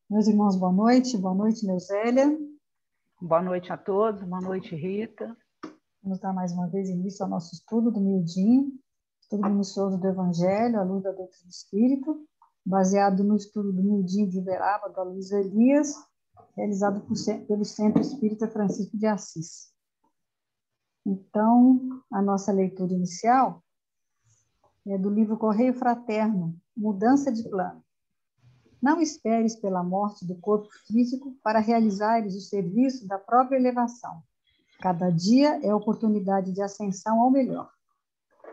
Meus irmãos, boa noite. Boa noite, Neusélia. Boa noite a todos. Boa noite, Rita. Vamos dar mais uma vez início ao nosso estudo do Mildinho, estudo minucioso do Evangelho, à luz da doutrina do Espírito, baseado no estudo do Mildinho de Uberaba, da Luísa Elias, realizado pelo Centro Espírita Francisco de Assis. Então, a nossa leitura inicial é do livro Correio Fraterno, Mudança de Plano. Não esperes pela morte do corpo físico para realizares o serviço da própria elevação. Cada dia é oportunidade de ascensão ao melhor.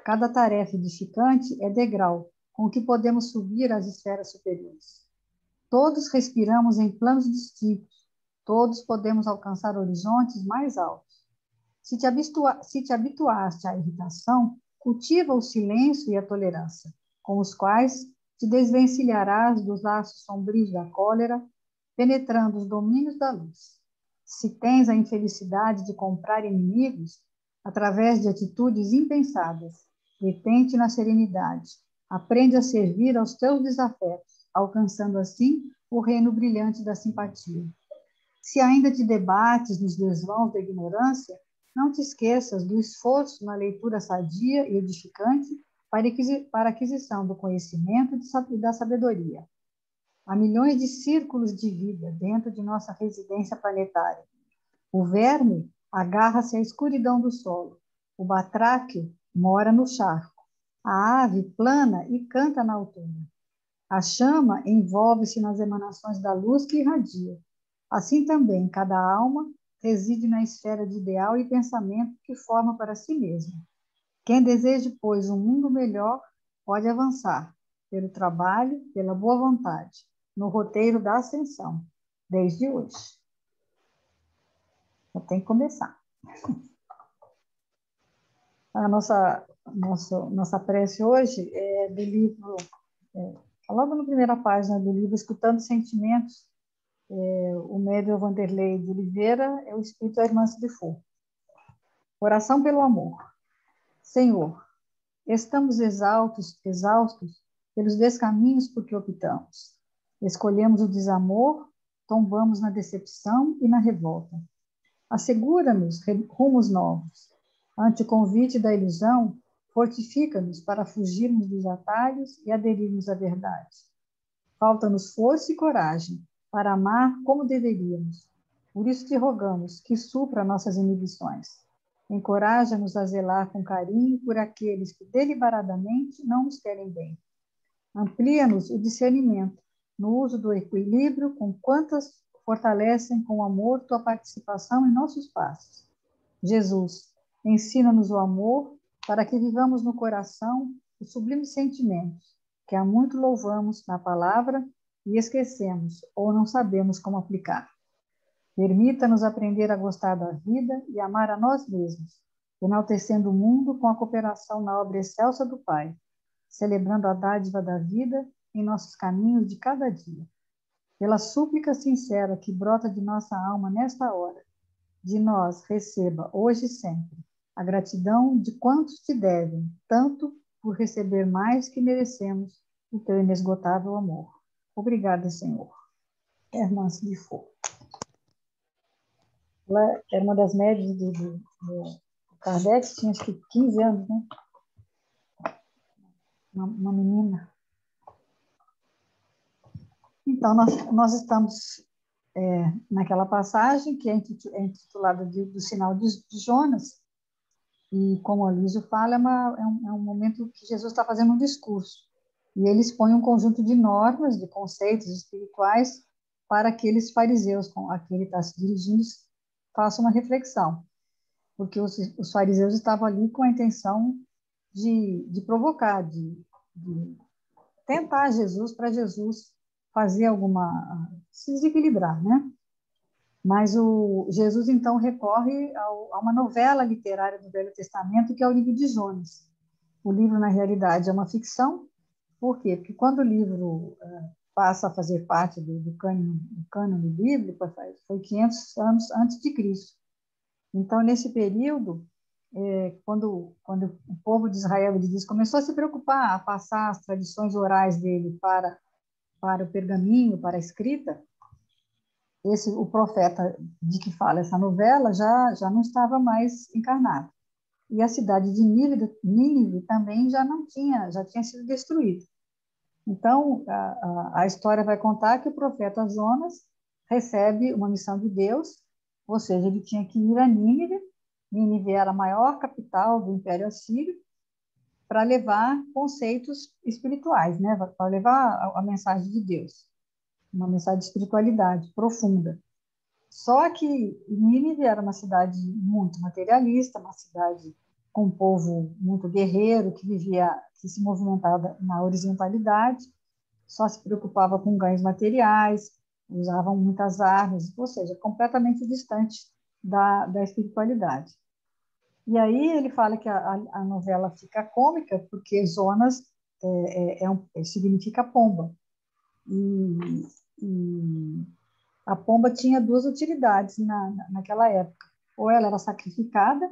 Cada tarefa edificante é degrau com que podemos subir às esferas superiores. Todos respiramos em planos distintos. Todos podemos alcançar horizontes mais altos. Se te habituaste à irritação, cultiva o silêncio e a tolerância, com os quais te desvencilharás dos laços sombrios da cólera, penetrando os domínios da luz. Se tens a infelicidade de comprar inimigos, através de atitudes impensadas, detente na serenidade, aprende a servir aos teus desafetos, alcançando assim o reino brilhante da simpatia. Se ainda te debates nos desvãos da ignorância, não te esqueças do esforço na leitura sadia e edificante para a aquisição do conhecimento e da sabedoria. Há milhões de círculos de vida dentro de nossa residência planetária. O verme agarra-se à escuridão do solo. O batráquio mora no charco. A ave plana e canta na altura. A chama envolve-se nas emanações da luz que irradia. Assim também, cada alma reside na esfera de ideal e pensamento que forma para si mesma. Quem deseja, pois, um mundo melhor, pode avançar, pelo trabalho, pela boa vontade, no roteiro da ascensão, desde hoje. Eu tenho que começar. A nossa prece hoje é do livro, logo na primeira página do livro, Escutando Sentimentos, o médium Vanderlei de Oliveira é o espírito da irmã de Fou. Oração pelo amor. Senhor, estamos exaustos pelos descaminhos por que optamos. Escolhemos o desamor, tombamos na decepção e na revolta. Assegura-nos rumos novos. Ante o convite da ilusão, fortifica-nos para fugirmos dos atalhos e aderirmos à verdade. Falta-nos força e coragem para amar como deveríamos. Por isso te rogamos que supra nossas inibições. Encoraja-nos a zelar com carinho por aqueles que deliberadamente não nos querem bem. Amplia-nos o discernimento no uso do equilíbrio com quantas fortalecem com amor tua participação em nossos passos. Jesus, ensina-nos o amor para que vivamos no coração os sublimes sentimentos que há muito louvamos na palavra e esquecemos ou não sabemos como aplicar. Permita-nos aprender a gostar da vida e amar a nós mesmos, enaltecendo o mundo com a cooperação na obra excelsa do Pai, celebrando a dádiva da vida em nossos caminhos de cada dia. Pela súplica sincera que brota de nossa alma nesta hora, de nós receba, hoje e sempre, a gratidão de quantos te devem, tanto por receber mais que merecemos o teu inesgotável amor. Obrigada, Senhor. Irmã de Fogo. Ela era uma das médias do Kardec, tinha acho que 15 anos, né? Uma menina. Então, nós estamos naquela passagem que é intitulada do Sinal de Jonas, e como a Lísio fala, é um momento que Jesus está fazendo um discurso, e ele expõe um conjunto de normas, de conceitos espirituais, para aqueles fariseus com a que ele está se dirigindo façam uma reflexão, porque os fariseus estavam ali com a intenção de provocar, de tentar Jesus, para Jesus fazer se desequilibrar, né? Mas o Jesus, então, recorre a uma novela literária do Velho Testamento, que é o livro de Jonas. O livro, na realidade, é uma ficção. Por quê? Porque quando o livro passa a fazer parte do cânone bíblico, foi 500 anos antes de Cristo. Então, nesse período, quando o povo de Israel, ele diz, começou a se preocupar, a passar as tradições orais dele para o pergaminho, para a escrita, o profeta de que fala essa novela já não estava mais encarnado. E a cidade de Nínive também já tinha sido destruída. Então, a história vai contar que o profeta Jonas recebe uma missão de Deus, ou seja, ele tinha que ir a Nínive. Nínive era a maior capital do Império Assírio, para levar conceitos espirituais, né? Para levar a mensagem de Deus, uma mensagem de espiritualidade profunda. Só que Nínive era uma cidade muito materialista, uma cidade com um povo muito guerreiro, que se movimentava na horizontalidade, só se preocupava com ganhos materiais, usavam muitas armas, ou seja, completamente distante da espiritualidade. E aí ele fala que a novela fica cômica porque Jonas significa pomba. E a pomba tinha duas utilidades naquela época. Ou ela era sacrificada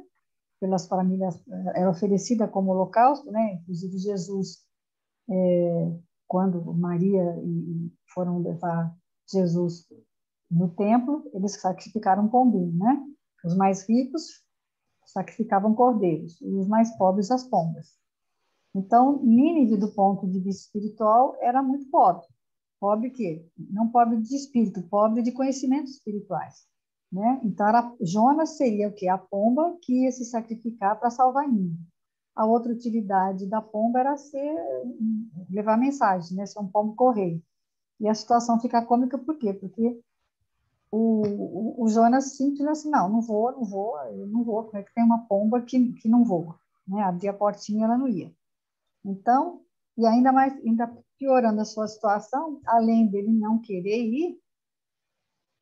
pelas famílias, era oferecida como holocausto, né? Inclusive Jesus, quando Maria foram levar Jesus no templo, eles sacrificaram um pombinho, né? Os mais ricos sacrificavam cordeiros e os mais pobres as pombas. Então, Nínive, do ponto de vista espiritual, era muito pobre. Pobre que não pobre de espírito, pobre de conhecimentos espirituais, né? Então, Jonas seria o quê? A pomba que ia se sacrificar para salvar Nínive. A outra utilidade da pomba era levar mensagem, né? Ser um pombo correio. E a situação fica cômica por quê? Porque o Jonas simplesmente assim, não vou, eu não vou. Como é que tem uma pomba que não voa? Né? Abria a portinha, ela não ia. Então, e ainda piorando a sua situação, além dele não querer ir,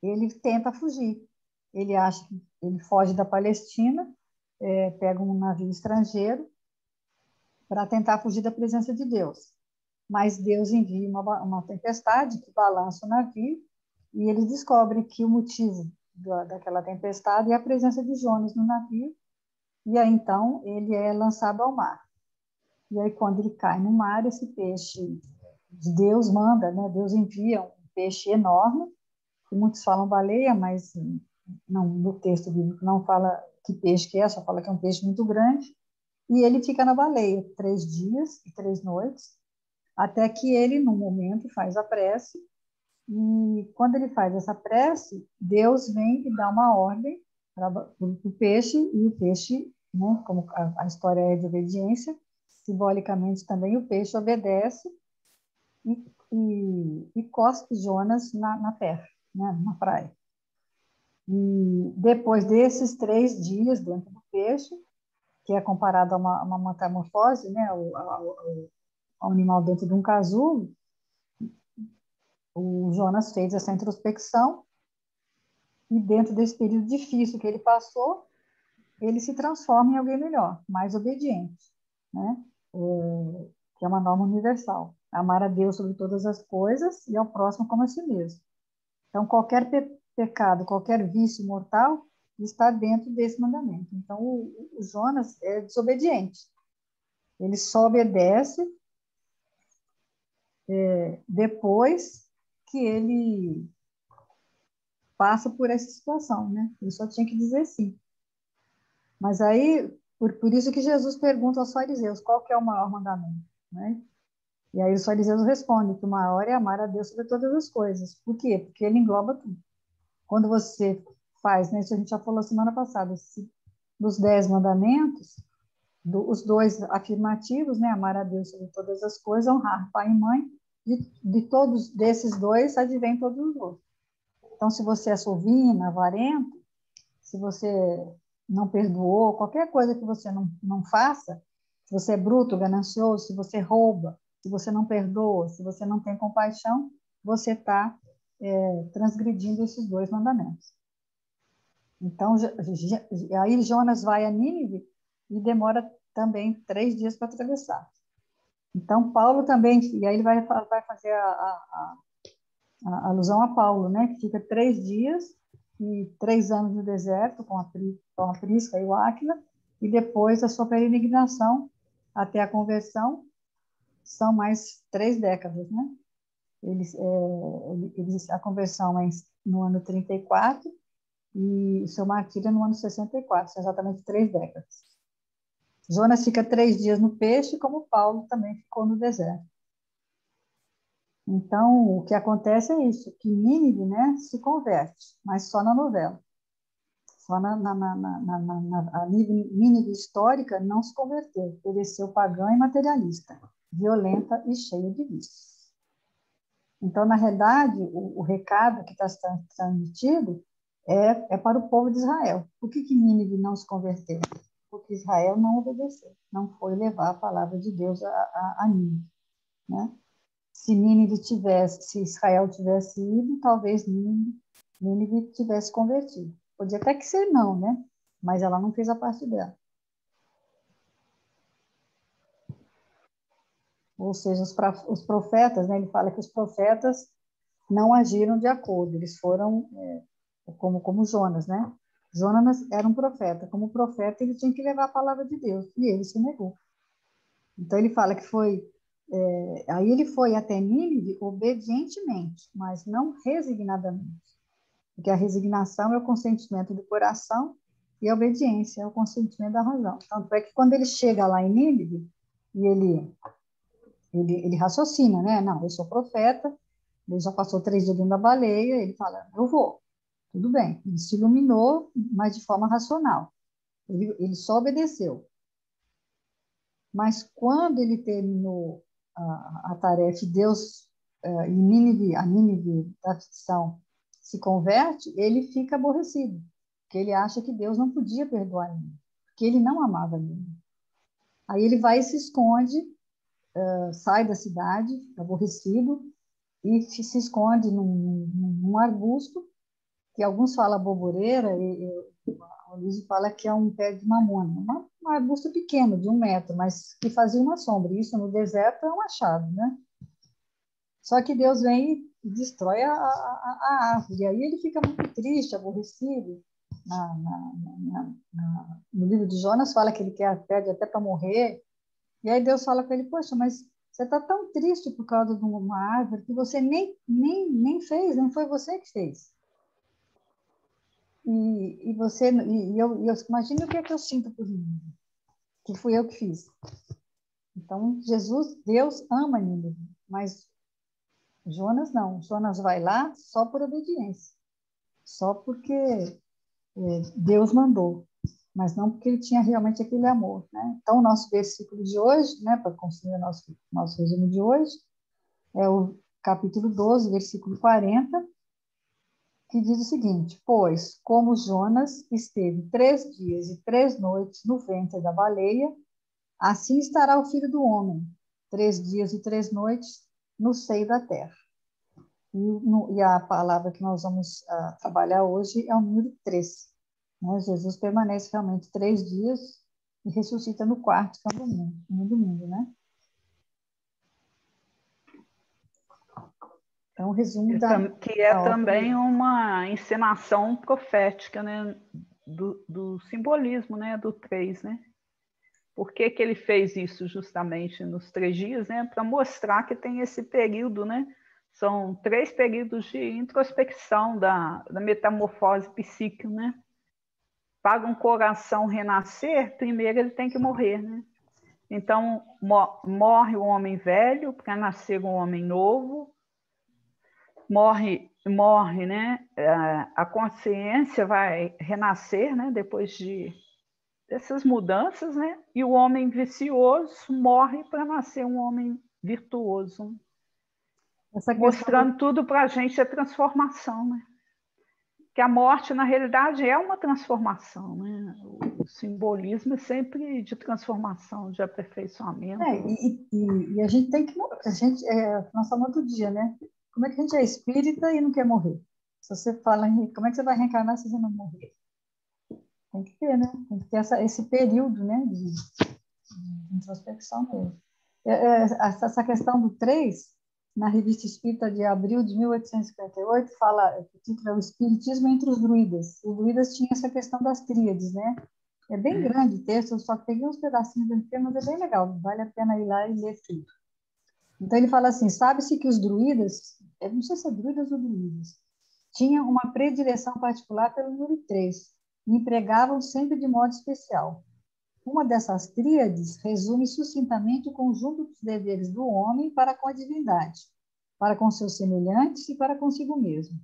ele tenta fugir. Ele acha que ele foge da Palestina, pega um navio estrangeiro para tentar fugir da presença de Deus. Mas Deus envia uma tempestade que balança o navio e eles descobrem que o motivo daquela tempestade é a presença de Jonas no navio, e aí então ele é lançado ao mar. E aí quando ele cai no mar, esse peixe, Deus manda, né? Deus envia um peixe enorme, que muitos falam baleia, mas não, no texto bíblico não fala que peixe que é, só fala que é um peixe muito grande, e ele fica na baleia 3 dias e 3 noites, até que ele, num momento, faz a prece. E quando ele faz essa prece, Deus vem e dá uma ordem para o peixe, e o peixe, né, como a história é de obediência, simbolicamente também o peixe obedece e cospe Jonas na terra, né, na praia. E depois desses 3 dias dentro do peixe, que é comparado a uma metamorfose, né, ao animal dentro de um casulo, o Jonas fez essa introspecção e dentro desse período difícil que ele passou, ele se transforma em alguém melhor, mais obediente, né? Que é uma norma universal. Amar a Deus sobre todas as coisas e ao próximo como a si mesmo. Então, qualquer pecado, qualquer vício mortal está dentro desse mandamento. Então, o Jonas é desobediente. Ele só obedece depois que ele passa por essa situação, né? Ele só tinha que dizer sim. Mas aí, por isso que Jesus pergunta aos fariseus, qual que é o maior mandamento, né? E aí os fariseus respondem que o maior é amar a Deus sobre todas as coisas. Por quê? Porque ele engloba tudo. Quando você faz, né, isso a gente já falou semana passada, dos 10 mandamentos, os dois afirmativos, né, amar a Deus sobre todas as coisas, honrar pai e mãe, de todos desses dois advém todos os outros. Então, se você é sovina, avarento, se você não perdoou, qualquer coisa que você não faça, se você é bruto, ganancioso, se você rouba, se você não perdoa, se você não tem compaixão, você está transgredindo esses dois mandamentos. Então, aí Jonas vai a Nínive e demora também 3 dias para atravessar. Então, Paulo também, e aí ele vai fazer a alusão a Paulo, né, que fica 3 dias e 3 anos no deserto com a Prisca e o Áquila, e depois da sua peregrinação até a conversão, são mais 3 décadas, né? A conversão é no ano 34 e o seu martírio é no ano 64, são exatamente 3 décadas. Jonas fica 3 dias no peixe, como Paulo também ficou no deserto. Então, o que acontece é isso, que Nínive, né, se converte, mas só na novela. Só a Nínive histórica não se converteu, obedeceu pagã e materialista, violenta e cheia de vícios. Então, na realidade, o recado que está sendo transmitido é para o povo de Israel. Por que Nínive não se converteu? Porque Israel não obedeceu, não foi levar a palavra de Deus a Nínive, né? Se Israel tivesse ido, talvez Nínive tivesse convertido. Podia até que ser não, né? Mas ela não fez a parte dela. Ou seja, os profetas, né? Ele fala que os profetas não agiram de acordo, eles foram como Jonas, né? Jonas era um profeta. Como profeta, ele tinha que levar a palavra de Deus, e ele se negou. Então, ele fala que aí ele foi até Nínive obedientemente, mas não resignadamente. Porque a resignação é o consentimento do coração e a obediência é o consentimento da razão. Tanto é que quando ele chega lá em Nínive, e ele raciocina, né? Não, eu sou profeta, ele já passou 3 dias dentro da baleia, ele fala, eu vou, tudo bem. Ele se iluminou, mas de forma racional. Ele só obedeceu. Mas quando ele terminou a tarefa, Deus, a Nínive da ficção, se converte, ele fica aborrecido, porque ele acha que Deus não podia perdoar ele, porque ele não amava ele. Aí ele vai e se esconde, sai da cidade, aborrecido, e se esconde num arbusto, que alguns falam boboreira, o Luiz fala que é um pé de mamona, um arbusto pequeno, de 1 metro, mas que fazia uma sombra. Isso no deserto é um achado, né? Só que Deus vem e destrói a árvore. E aí ele fica muito triste, aborrecido. No livro de Jonas fala que ele pede até para morrer. E aí Deus fala para ele, poxa, mas você está tão triste por causa de uma árvore que você nem fez, nem foi você que fez. Eu imagine o que é que eu sinto por mim, que fui eu que fiz. Então, Deus ama Nínive, mas Jonas não. Jonas vai lá só por obediência, só porque Deus mandou, mas não porque ele tinha realmente aquele amor, né? Então, o nosso versículo de hoje, né, para construir o nosso resumo de hoje, é o capítulo 12, versículo 40, que diz o seguinte: pois, como Jonas esteve 3 dias e 3 noites no ventre da baleia, assim estará o Filho do Homem, 3 dias e 3 noites no seio da terra. E a palavra que nós vamos trabalhar hoje é o número 3. Né? Jesus permanece realmente 3 dias e ressuscita no quarto, que é no domingo, né? Então, o resumo que é da também obra. uma encenação profética, né? Do simbolismo, né? Do 3, né? Por que ele fez isso justamente nos 3 dias, né? Para mostrar que tem esse período, né? São 3 períodos de introspecção da metamorfose psíquica, né? Para um coração renascer, primeiro ele tem que morrer, né? Então, morre o homem velho para nascer um homem novo, morre, né? A consciência vai renascer, né? Depois dessas mudanças, né? E o homem vicioso morre para nascer um homem virtuoso, Essa questão mostrando tudo para a gente a transformação, né? Que a morte, na realidade, é uma transformação, né? O simbolismo é sempre de transformação, de aperfeiçoamento. e a gente tem que nós falamos outro dia, né? Como é que a gente é espírita e não quer morrer? Se você fala como é que você vai reencarnar se você não morrer? Tem que ter, né? Tem que ter esse período, né, de introspecção mesmo. Essa questão do 3, na Revista Espírita de abril de 1858, fala, o título é O Espiritismo entre os Druidas. Os druidas tinham essa questão das tríades, né? É bem grande o texto, eu só peguei uns pedacinhos aqui, mas é bem legal, vale a pena ir lá e ler tudo. Então ele fala assim, sabe-se que os druidas, eu não sei se é druidas ou druidas, tinham uma predileção particular pelo número 3 e empregavam sempre de modo especial. Uma dessas tríades resume sucintamente o conjunto dos deveres do homem para com a divindade, para com seus semelhantes e para consigo mesmo.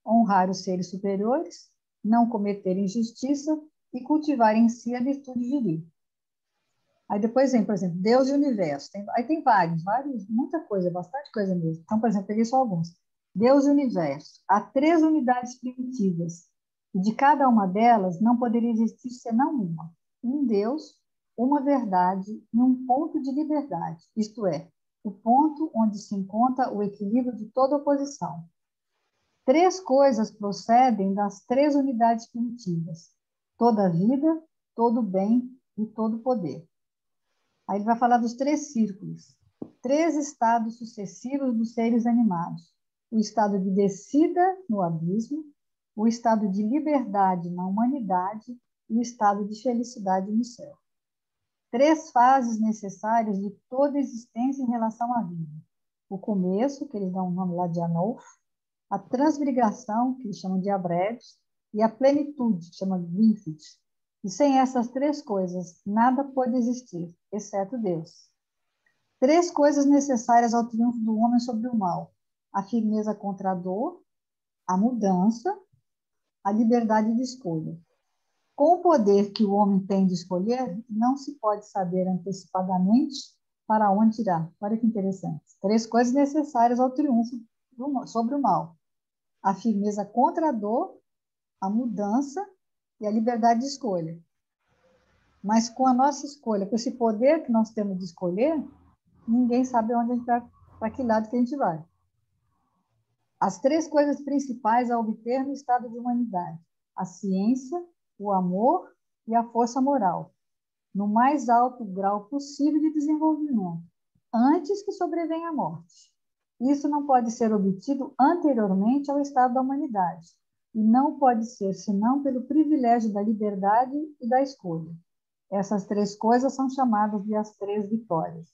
Honrar os seres superiores, não cometer injustiça e cultivar em si a virtude viril. Aí depois vem, por exemplo, Deus e o universo. Aí tem vários, muita coisa, bastante coisa mesmo. Então, por exemplo, peguei só alguns. Deus e o universo. Há 3 unidades primitivas. E de cada uma delas não poderia existir senão uma. Um Deus, uma verdade e um ponto de liberdade. Isto é, o ponto onde se encontra o equilíbrio de toda oposição. 3 coisas procedem das 3 unidades primitivas. Toda vida, todo bem e todo poder. Aí ele vai falar dos 3 círculos, 3 estados sucessivos dos seres animados. O estado de descida no abismo, o estado de liberdade na humanidade e o estado de felicidade no céu. 3 fases necessárias de toda existência em relação à vida. O começo, que eles dão o nome lá de Anolfo, a transmigração, que eles chamam de Abredes, e a plenitude, que chama de Winfried. E sem essas 3 coisas, nada pode existir, exceto Deus. 3 coisas necessárias ao triunfo do homem sobre o mal: a firmeza contra a dor, a mudança, a liberdade de escolha. Com o poder que o homem tem de escolher, não se pode saber antecipadamente para onde irá. Olha que interessante. 3 coisas necessárias ao triunfo sobre o mal: a firmeza contra a dor, a mudança e a liberdade de escolha. Mas com a nossa escolha, com esse poder que nós temos de escolher, ninguém sabe onde a gente vai, para que lado que a gente vai. As 3 coisas principais a obter no estado de humanidade: a ciência, o amor e a força moral, no mais alto grau possível de desenvolvimento, antes que sobrevenha a morte. Isso não pode ser obtido anteriormente ao estado da humanidade, e não pode ser senão pelo privilégio da liberdade e da escolha. Essas 3 coisas são chamadas de as 3 vitórias.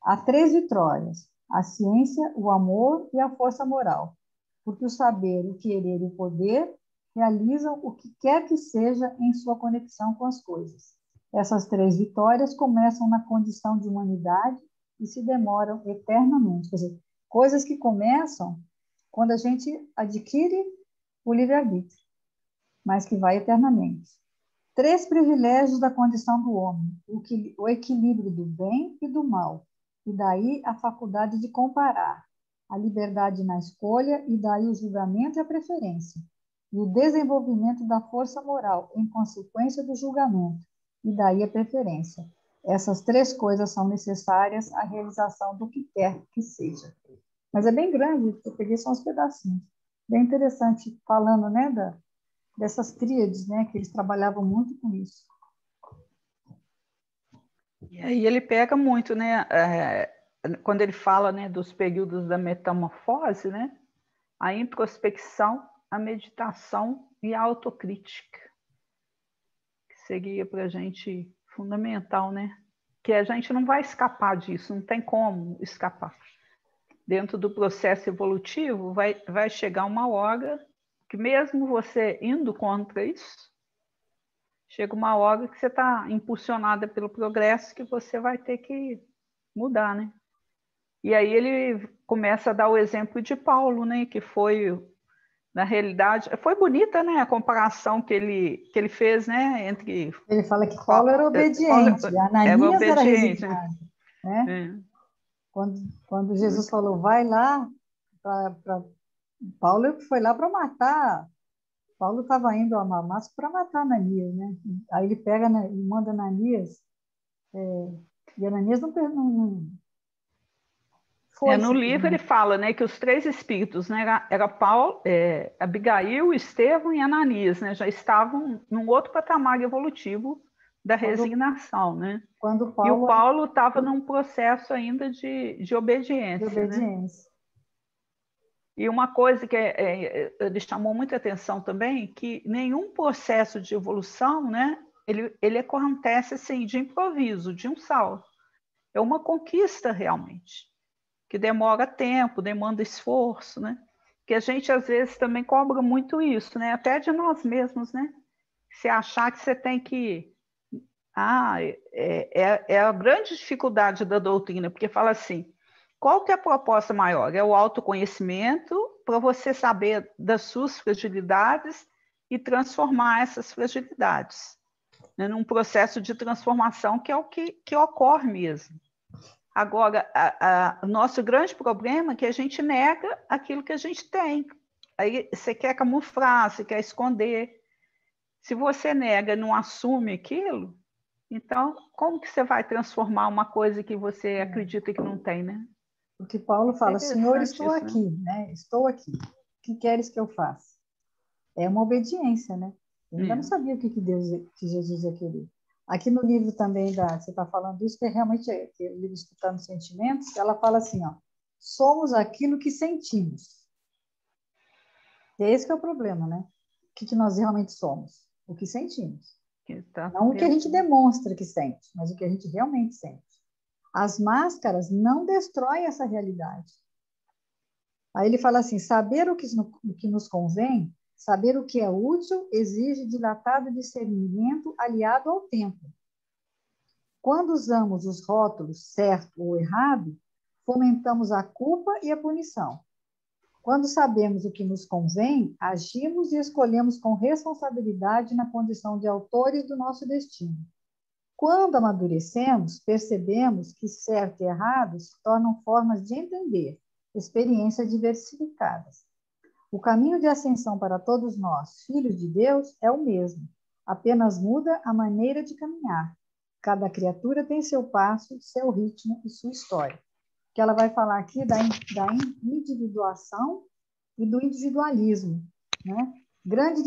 Há 3 vitórias: a ciência, o amor e a força moral, porque o saber, o querer e o poder realizam o que quer que seja em sua conexão com as coisas. Essas 3 vitórias começam na condição de humanidade e se demoram eternamente. Quer dizer, coisas que começam quando a gente adquire o livre-arbítrio, mas que vai eternamente. 3 privilégios da condição do homem: o equilíbrio do bem e do mal, e daí a faculdade de comparar, a liberdade na escolha, e daí o julgamento e a preferência, e o desenvolvimento da força moral em consequência do julgamento, e daí a preferência. Essas 3 coisas são necessárias à realização do que quer que seja. Mas é bem grande, eu peguei só uns pedacinhos. Bem interessante, falando, né, dessas tríades, né, que eles trabalhavam muito com isso. E aí ele pega muito, né, quando ele fala, né, dos períodos da metamorfose, né, a introspecção, a meditação e a autocrítica, que seria para a gente fundamental, né, que a gente não vai escapar disso, não tem como escapar. Dentro do processo evolutivo, vai chegar uma hora que mesmo você indo contra isso, chega uma hora que você está impulsionada pelo progresso que você vai ter que mudar, né? E aí ele começa a dar o exemplo de Paulo, né? Que foi, na realidade, foi bonita, né? A comparação que ele fez, né? Entre... Ele fala que Paulo era obediente, Ananias era resignado, né? É. Quando Jesus falou, vai lá, Paulo foi lá para matar. Paulo estava indo a Damasco para matar Ananias, né? Aí ele pega e manda Ananias, e Ananias não foi. No livro ele fala, né, que os 3 espíritos, né, era Paulo, Abigail, Estevão e Ananias, né, já estavam num outro patamar evolutivo da resignação, né? E o Paulo estava num processo ainda de obediência. De obediência. Né? E uma coisa que ele chamou muita atenção também, que nenhum processo de evolução, né, ele acontece assim, de improviso, de um salto. É uma conquista realmente, que demora tempo, demanda esforço, né? Que a gente às vezes também cobra muito isso, né? Até de nós mesmos, né? Se achar que você tem que... é a grande dificuldade da doutrina, porque fala assim, qual que é a proposta maior? É o autoconhecimento para você saber das suas fragilidades e transformar essas fragilidades, né, num processo de transformação que é o que ocorre mesmo. Agora, o nosso grande problema é que a gente nega aquilo que a gente tem. Aí você quer camuflar, você quer esconder. Se você nega, não assume aquilo, então como que você vai transformar uma coisa que você acredita que não tem, né? Porque Paulo Isso é fala, Senhor, estou interessante isso, aqui, né? Estou aqui. O que queres que eu faça? É uma obediência, né? Eu ainda não né? sabia o que que Jesus ia querer. Aqui no livro também, você está falando isso, que é realmente que o livro Escutando Sentimentos, ela fala assim, ó, somos aquilo que sentimos. E é esse que é o problema, né? O que nós realmente somos? O que sentimos. Não o que a gente demonstra que sente, mas o que a gente realmente sente. As máscaras não destroem essa realidade. Aí ele fala assim, saber o que nos convém, saber o que é útil, exige dilatado discernimento aliado ao tempo. Quando usamos os rótulos certo ou errado, fomentamos a culpa e a punição. Quando sabemos o que nos convém, agimos e escolhemos com responsabilidade na condição de autores do nosso destino. Quando amadurecemos, percebemos que certo e errado se tornam formas de entender, experiências diversificadas. O caminho de ascensão para todos nós, filhos de Deus, é o mesmo, apenas muda a maneira de caminhar. Cada criatura tem seu passo, seu ritmo e sua história. Que ela vai falar aqui da individuação e do individualismo, né? Grande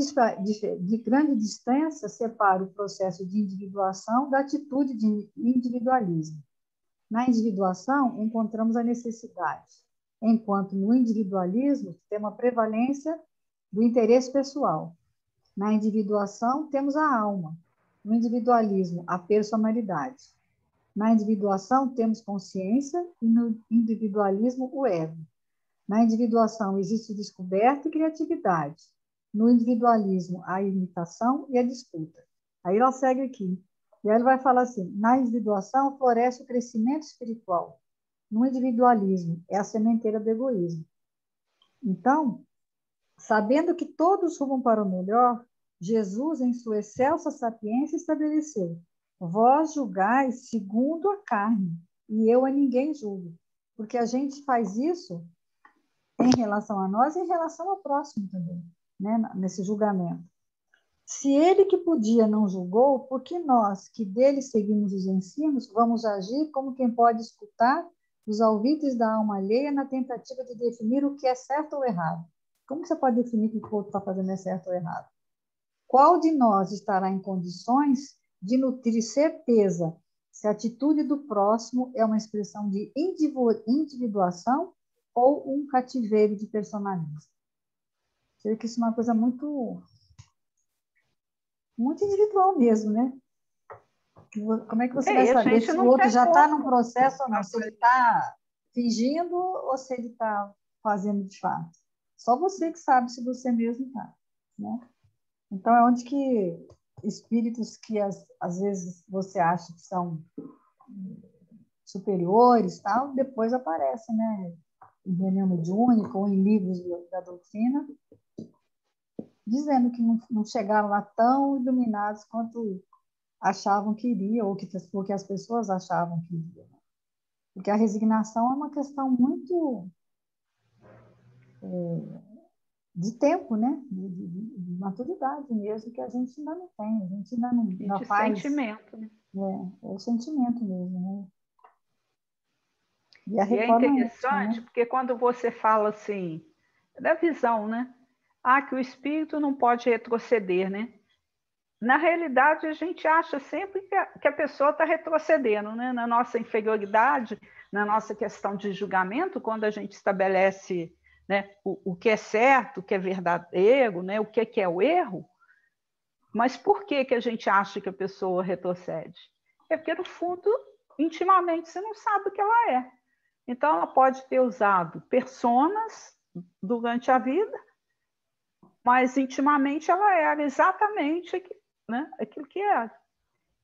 distância separa o processo de individuação da atitude de individualismo. Na individuação, encontramos a necessidade, enquanto no individualismo tem uma prevalência do interesse pessoal. Na individuação, temos a alma. No individualismo, a personalidade. Na individuação, temos consciência e no individualismo, o ego. Na individuação, existe descoberta e criatividade. No individualismo, a imitação e a disputa. Aí ela segue aqui. E aí ele vai falar assim, na individuação, floresce o crescimento espiritual. No individualismo, é a sementeira do egoísmo. Então, sabendo que todos rumam para o melhor, Jesus, em sua excelsa sapiência, estabeleceu: vós julgais segundo a carne, e eu a ninguém julgo. Porque a gente faz isso em relação a nós e em relação ao próximo também, né? Nesse julgamento. Se ele que podia não julgou, por que nós, que dele seguimos os ensinos, vamos agir como quem pode escutar os alvitres da alma alheia na tentativa de definir o que é certo ou errado? Como você pode definir que o que o outro está fazendo é certo ou errado? Qual de nós estará em condições de nutrir certeza se a atitude do próximo é uma expressão de individuação ou um cativeiro de personalismo? Sei que isso é uma coisa muito individual mesmo, né? Como é que você vai saber se o outro já está num processo ou não? Se ele está fingindo ou se ele está fazendo de fato? Só você que sabe se você mesmo está, né? Então, é onde que espíritos que às vezes você acha que são superiores, tal, depois aparecem, né? Em reunião mediúnica ou em livros da doutrina, dizendo que não chegaram lá tão iluminados quanto achavam que iriam, ou que as pessoas achavam que iriam. Porque a resignação é uma questão muito de tempo, né? De maturidade mesmo, que a gente ainda não tem, a gente ainda não de faz. Sentimento, né? É o sentimento mesmo, né? E é interessante, né? Porque quando você fala assim, da visão, né? Que o espírito não pode retroceder, né? Na realidade, a gente acha sempre que a pessoa está retrocedendo, né? Na nossa inferioridade, na nossa questão de julgamento, quando a gente estabelece, né, o que é certo, o que é verdadeiro, né, o que é o erro, Mas por que a gente acha que a pessoa retrocede? É porque, no fundo, intimamente, você não sabe o que ela é. Então, ela pode ter usado personas durante a vida, mas intimamente ela era exatamente, né, aquilo que era.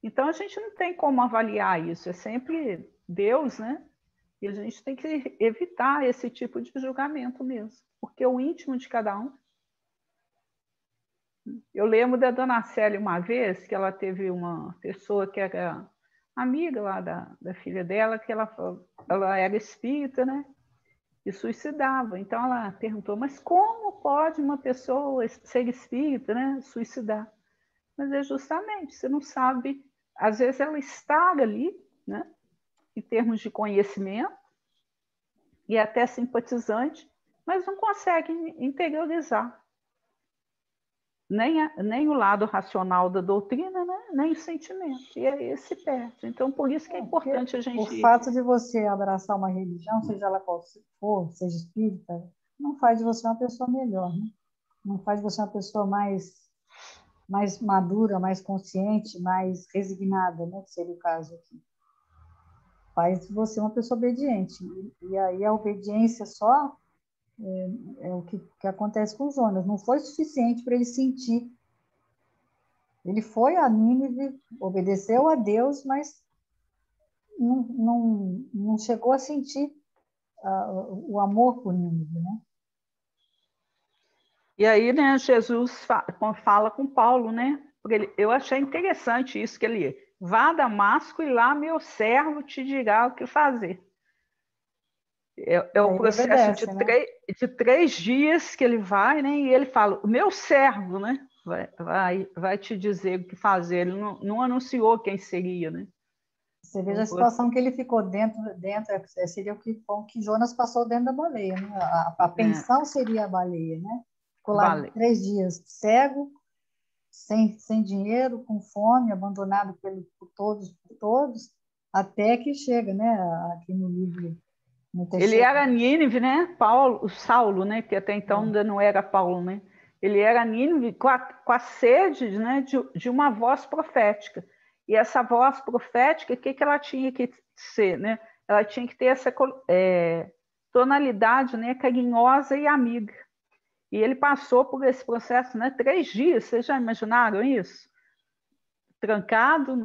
Então, a gente não tem como avaliar isso, é sempre Deus, né? E a gente tem que evitar esse tipo de julgamento mesmo, porque o íntimo de cada um. Eu lembro da dona Célia uma vez, que ela teve uma pessoa que era amiga lá da filha dela, que ela era espírita, né? E suicidava. Então ela perguntou, mas como pode uma pessoa ser espírita, né? Suicidar? Mas é justamente, você não sabe, às vezes ela está ali, né? Em termos de conhecimento, e até simpatizante, mas não consegue interiorizar nem o lado racional da doutrina, né? Nem o sentimento. E aí ele se perde. Então, por isso que é importante a O gente... fato de você abraçar uma religião, seja ela qual for, seja espírita, não faz de você uma pessoa melhor, né? Não faz de você uma pessoa mais madura, mais consciente, mais resignada, né? Que seria o caso aqui. Faz de você uma pessoa obediente. E aí a obediência só é o que acontece com o Jonas. Não foi suficiente para ele sentir. Ele foi a Nínive, obedeceu a Deus, mas não chegou a sentir o amor por Nínive, né? E aí, né, Jesus fala com Paulo, né? Porque eu achei interessante isso que ele... Vá a Damasco e lá meu servo te dirá o que fazer. É o Aí ele processo obedece, né? de 3 dias que ele vai, né? E ele fala, o meu servo, né? Vai te dizer o que fazer. Ele não anunciou quem seria, né? Você veja a situação que ele ficou dentro seria o que Jonas passou dentro da baleia, né? A pensão seria a baleia, né? Ficou lá Vale. 3 dias cego, sem dinheiro, com fome, abandonado por todos, até que chega, né? Aqui no livro, no Ele terceiro. era Nínive, né? Saulo, né? Que até então ainda não era Paulo, né? Ele era Nínive com a sede, né? De uma voz profética. E essa voz profética, o que ela tinha que ser, né? Ela tinha que ter essa tonalidade, né? Carinhosa e amiga. E ele passou por esse processo, né? 3 dias. Vocês já imaginaram isso? Trancado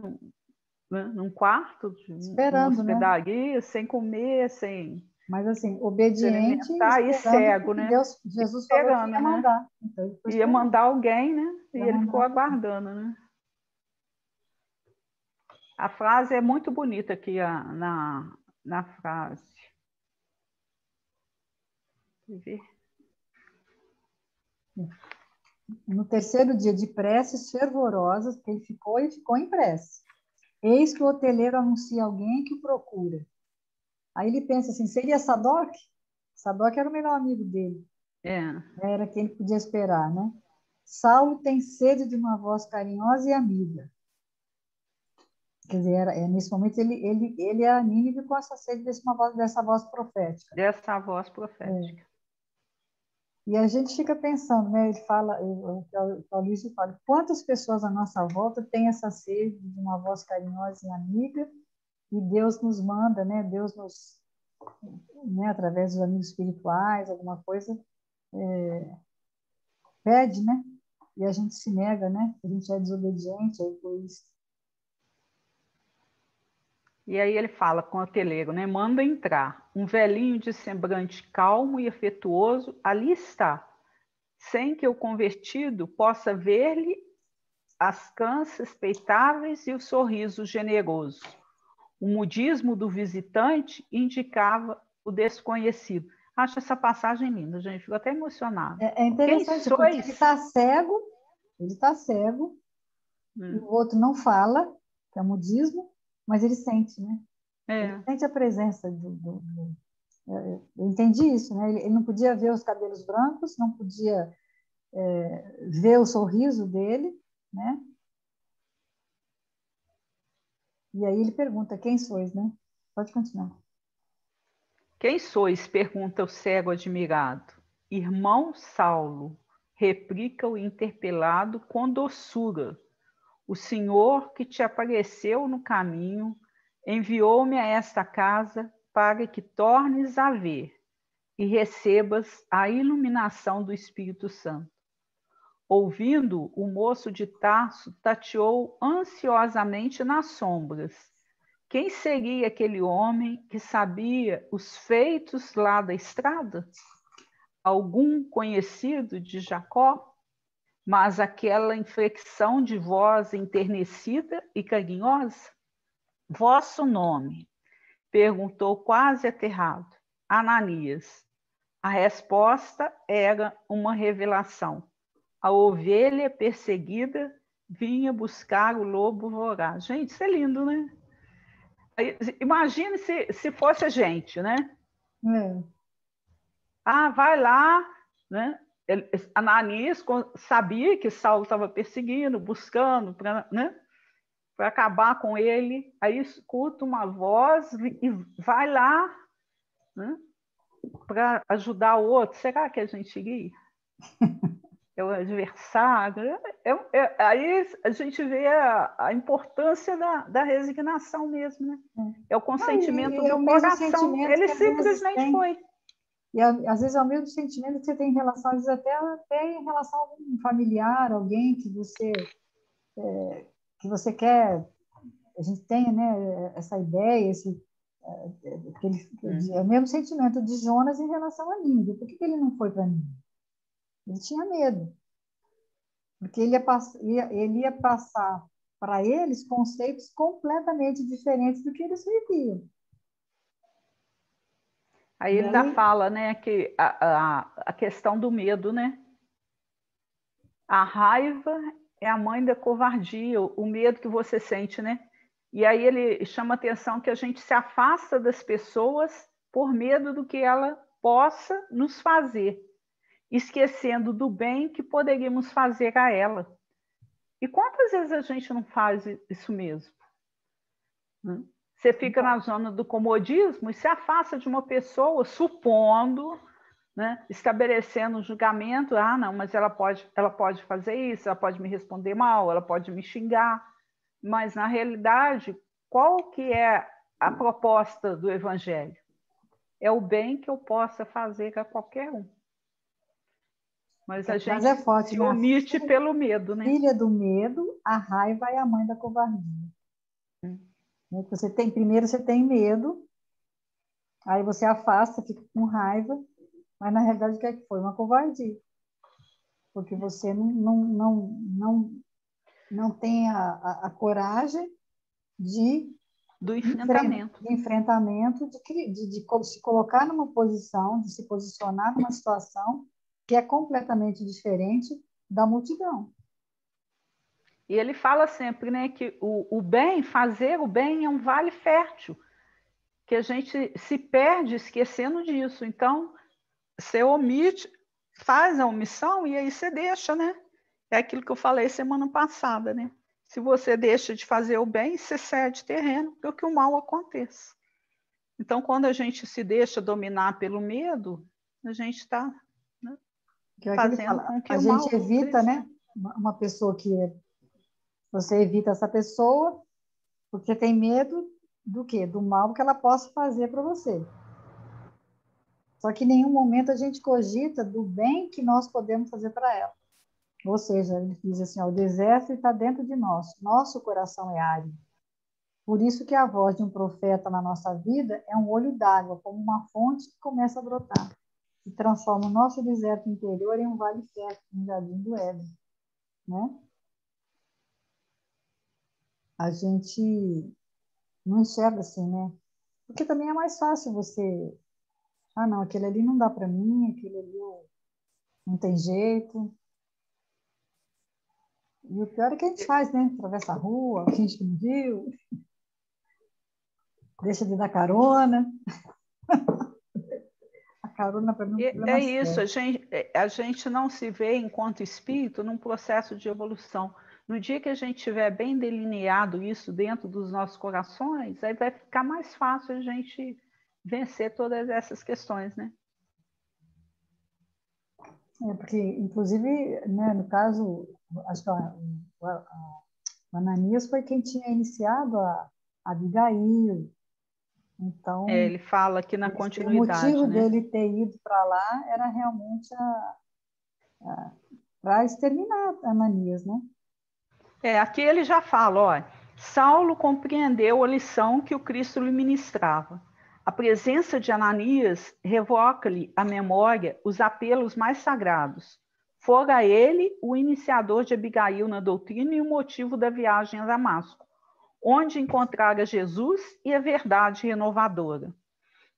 num quarto, numa Esperando, né? hospedaria, sem comer, sem Mas assim, se obediente, alimentar e esperando cego, porque né? Jesus falou que Esperando, ia né? mandar. Então ele foi Ia esperando, mandar alguém, né? E ia ele ficou mandar. aguardando, né? A frase é muito bonita aqui na frase. Deixa eu ver. No terceiro dia de preces fervorosas, que ele ficou e ficou em prece. Eis que o hoteleiro anuncia alguém que o procura. Aí ele pensa assim, seria Sadoc? Sadoc era o melhor amigo dele, É. era quem ele podia esperar, né? Saulo tem sede de uma voz carinhosa e amiga. Quer dizer, nesse momento ele é a Nínive com essa sede dessa voz profética. Dessa voz profética. É. E a gente fica pensando, né? Ele fala, o Paulista fala, quantas pessoas à nossa volta têm essa sede de uma voz carinhosa e amiga, e Deus nos manda, né? Deus nos, né? Através dos amigos espirituais, alguma coisa, pede, né? E a gente se nega, né? A gente é desobediente, é egoísta. E aí ele fala com o hoteleiro, né? Manda entrar. Um velhinho de semblante calmo e afetuoso ali está, sem que o convertido possa ver-lhe as cãs respeitáveis e o sorriso generoso. O mudismo do visitante indicava o desconhecido. Acho essa passagem linda, gente. Fico até emocionada. É Quem interessante, porque sois? ele está cego, e o Hum, outro não fala, que é o mudismo, mas ele sente, né? Ele É, sente a presença eu entendi isso, né? Ele não podia ver os cabelos brancos, não podia ver o sorriso dele, né? E aí ele pergunta, quem sois, né? Pode continuar. Quem sois? Pergunta o cego admirado. Irmão Saulo, replica o interpelado com doçura. O Senhor que te apareceu no caminho enviou-me a esta casa para que tornes a ver e recebas a iluminação do Espírito Santo. Ouvindo, o moço de Tarso tateou ansiosamente nas sombras. Quem seria aquele homem que sabia os feitos lá da estrada? Algum conhecido de Jacó? Mas aquela inflexão de voz enternecida e carinhosa? Vosso nome? Perguntou quase aterrado. Ananias. A resposta era uma revelação. A ovelha perseguida vinha buscar o lobo voraz. Gente, isso é lindo, né? Imagine se fosse a gente, né? É. Ah, vai lá, né? Ananias sabia que Saulo estava perseguindo, buscando, né? Para acabar com ele. Aí escuta uma voz e vai lá, né? Para ajudar o outro. Será que a gente iria? É o adversário. Aí a gente vê a importância da resignação mesmo, né? É o consentimento É do o mesmo coração. sentimento Ele que às vezes simplesmente tem. foi. E às vezes é o mesmo sentimento que você tem em relação, às vezes até em relação a algum familiar, alguém que você quer, a gente tem, né, essa ideia, é o mesmo sentimento de Jonas em relação a Nínive. Por que ele não foi para Nínive? Ele tinha medo, porque ele ia passar para eles conceitos completamente diferentes do que eles viviam. Aí ele ainda fala, né, que a questão do medo, né? A raiva é a mãe da covardia, o medo que você sente, né? E aí ele chama a atenção que a gente se afasta das pessoas por medo do que ela possa nos fazer, esquecendo do bem que poderíamos fazer a ela. E quantas vezes a gente não faz isso mesmo? Você fica na zona do comodismo e se afasta de uma pessoa, supondo, né, estabelecendo um julgamento. Ah, não, mas ela pode fazer isso, ela pode me responder mal, ela pode me xingar. Mas, na realidade, qual que é a proposta do Evangelho? É o bem que eu possa fazer a qualquer um. Mas a gente é forte, se omite pelo medo, né? Filha do medo, a raiva é a mãe da covardia. Primeiro você tem medo, aí você afasta, fica com raiva, mas na realidade o que é que foi? Uma covardia. Porque você não tem a coragem do enfrentamento. De enfrentamento, de se colocar numa posição, de se posicionar numa situação que é completamente diferente da multidão. E ele fala sempre, né, que o bem, fazer o bem é um vale fértil, que a gente se perde esquecendo disso. Então, você omite, faz a omissão e aí você deixa, né? É aquilo que eu falei semana passada, né? Se você deixa de fazer o bem, você cede terreno para que o mal aconteça. Então, quando a gente se deixa dominar pelo medo, a gente está, né, fazendo com que a o mal gente evita, né? Uma pessoa que você evita essa pessoa porque tem medo do quê? Do mal que ela possa fazer para você. Só que em nenhum momento a gente cogita do bem que nós podemos fazer para ela. Ou seja, ele diz assim, ó, o deserto está dentro de nós, nosso coração é árido. Por isso que a voz de um profeta na nossa vida é um olho d'água, como uma fonte que começa a brotar, e transforma o nosso deserto interior em um vale fértil, um jardim do Éden, né? A gente não enxerga assim, né? Porque também é mais fácil você, ah, não, aquele ali não dá para mim, aquele ali não tem jeito. E o pior é que a gente faz, né? Atravessa a rua, finge que não viu, deixa de dar carona. A carona para mim é um problema isso, sério. a gente não se vê enquanto espírito num processo de evolução. No dia que a gente tiver bem delineado isso dentro dos nossos corações, aí vai ficar mais fácil a gente vencer todas essas questões, né? Porque, inclusive, né, no caso, acho que o Ananias foi quem tinha iniciado a Abigail. Então, Ele fala aqui na o continuidade, motivo né? dele ter ido para lá era realmente para exterminar Ananias, né? Aqui ele já fala, ó, Saulo compreendeu a lição que o Cristo lhe ministrava. A presença de Ananias revoca-lhe a memória os apelos mais sagrados. Fora ele o iniciador de Abigail na doutrina e o motivo da viagem a Damasco, onde encontrara Jesus e a verdade renovadora.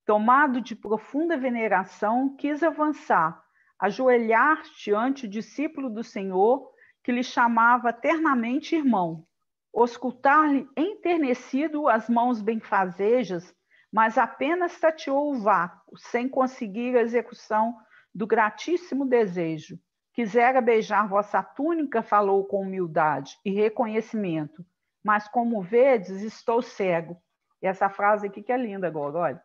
Tomado de profunda veneração, quis avançar, ajoelhar-te ante o discípulo do Senhor, que lhe chamava ternamente irmão, auscultar-lhe enternecido as mãos benfazejas, mas apenas tateou o vácuo, sem conseguir a execução do gratíssimo desejo. Quisera beijar vossa túnica, falou com humildade e reconhecimento, mas como vedes, estou cego. E essa frase aqui que é linda agora, olha.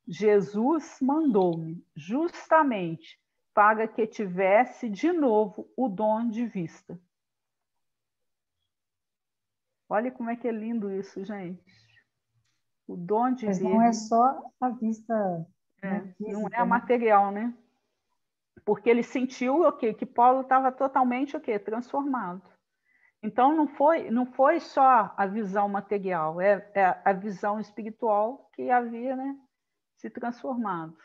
Jesus mandou-me justamente para que tivesse de novo o dom de vista. Olha como é que é lindo isso, gente. O dom de Mas ver, não é né? só a vista, né, Não é física, a né? material, né? Porque ele sentiu o quê? Que Paulo estava totalmente o quê? Transformado. Então não foi só a visão material, é a visão espiritual que havia, né, se transformado.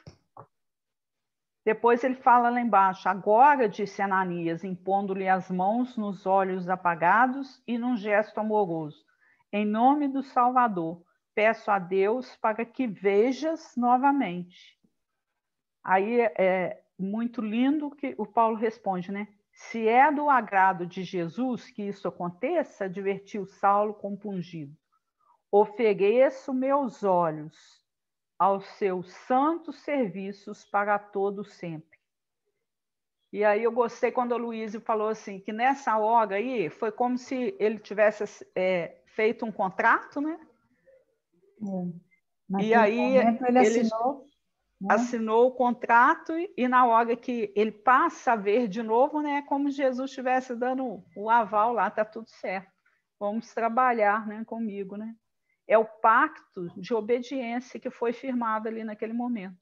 Depois ele fala lá embaixo, agora, disse Ananias, impondo-lhe as mãos nos olhos apagados e num gesto amoroso. Em nome do Salvador, peço a Deus para que vejas novamente. Aí é muito lindo que o Paulo responde, né? Se é do agrado de Jesus que isso aconteça, advertiu Saulo compungido, ofereço meus olhos aos seus santos serviços para todo sempre. E aí eu gostei quando a Luísa falou assim, que nessa hora aí foi como se ele tivesse feito um contrato, né? E Naquele aí momento ele ele assinou, né? assinou o contrato e na hora que ele passa a ver de novo, né, como Jesus estivesse dando o aval lá, tá tudo certo. Vamos trabalhar, né, comigo, né? É o pacto de obediência que foi firmado ali naquele momento.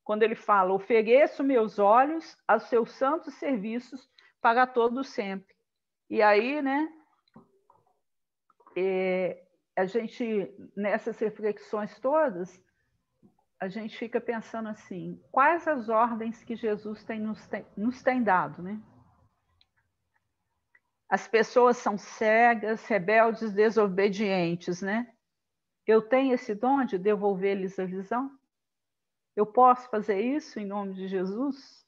Quando ele fala, ofereço meus olhos aos seus santos serviços para todos sempre. E aí, né, a gente, nessas reflexões todas, a gente fica pensando assim, quais as ordens que Jesus nos tem dado, né? As pessoas são cegas, rebeldes, desobedientes, né? Eu tenho esse dom de devolver-lhes a visão? Eu posso fazer isso em nome de Jesus?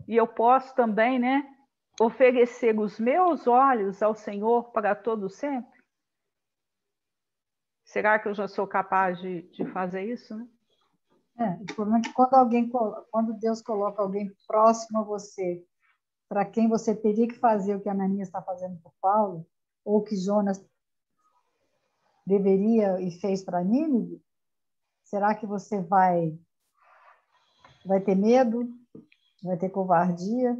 E eu posso também, né, oferecer os meus olhos ao Senhor para todo sempre? Será que eu já sou capaz de fazer isso, né? O problema é que quando Deus coloca alguém próximo a você, para quem você teria que fazer o que Ananias está fazendo por Paulo, ou que Jonas deveria e fez para Nínive, será que você vai ter medo, vai ter covardia,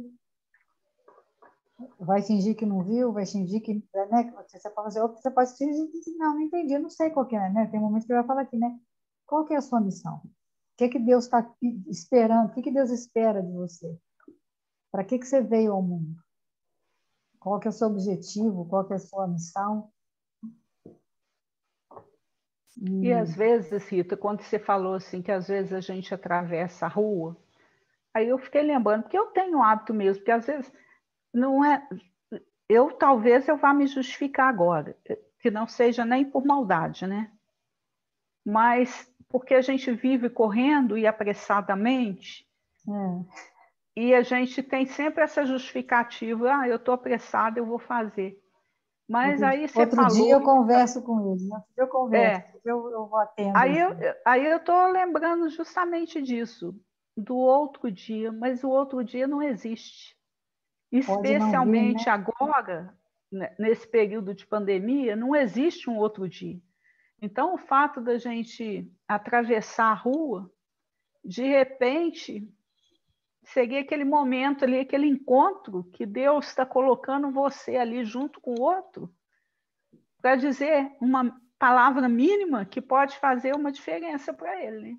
vai fingir que não viu, vai fingir que, né, você pode fazer, ou você pode fingir que não entendi, eu não sei qual que é, né? Tem momentos que ele vai falar aqui, né? Qual que é a sua missão? O que é que Deus está esperando? O que é que Deus espera de você? Para que você veio ao mundo? Qual que é o seu objetivo? Qual que é a sua missão? E às E, vezes, Rita, quando você falou assim, que às vezes a gente atravessa a rua, aí eu fiquei lembrando, porque eu tenho um hábito mesmo, porque às vezes não é. Talvez eu vá me justificar agora, que não seja nem por maldade, né? Mas porque a gente vive correndo e apressadamente, é, e a gente tem sempre essa justificativa, eu estou apressada, eu vou fazer. Mas aí você outro dia falou, eu converso com ele, né? Outro dia eu converso, é, eu vou atendo aí eu assim. aí eu estou lembrando justamente disso, do outro dia, mas o outro dia não existe. Pode não vir, né? Especialmente agora, né, nesse período de pandemia, não existe um outro dia. Então, o fato da gente atravessar a rua, de repente, seria aquele momento ali, aquele encontro que Deus está colocando você ali junto com o outro para dizer uma palavra mínima que pode fazer uma diferença para ele.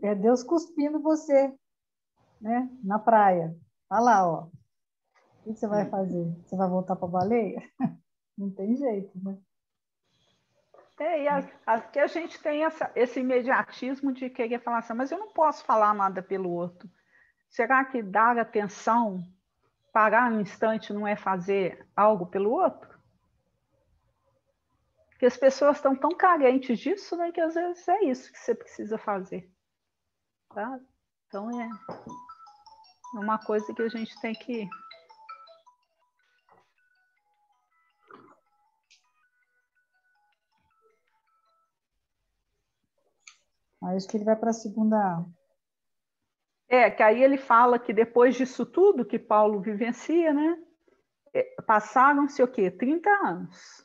É Deus cuspindo você, né? Na praia. Olha lá, ó. O que você vai fazer? Você vai voltar para a baleia? Não tem jeito, né? Que a gente tem esse imediatismo de querer falar assim, mas eu não posso falar nada pelo outro. Será que dar atenção, parar um instante, não é fazer algo pelo outro? Porque as pessoas estão tão carentes disso, né, que às vezes é isso que você precisa fazer. Tá? Então é uma coisa que a gente tem que... Acho que ele vai para a segunda. Que aí ele fala que depois disso tudo que Paulo vivencia, né, passaram-se o quê? 30 anos.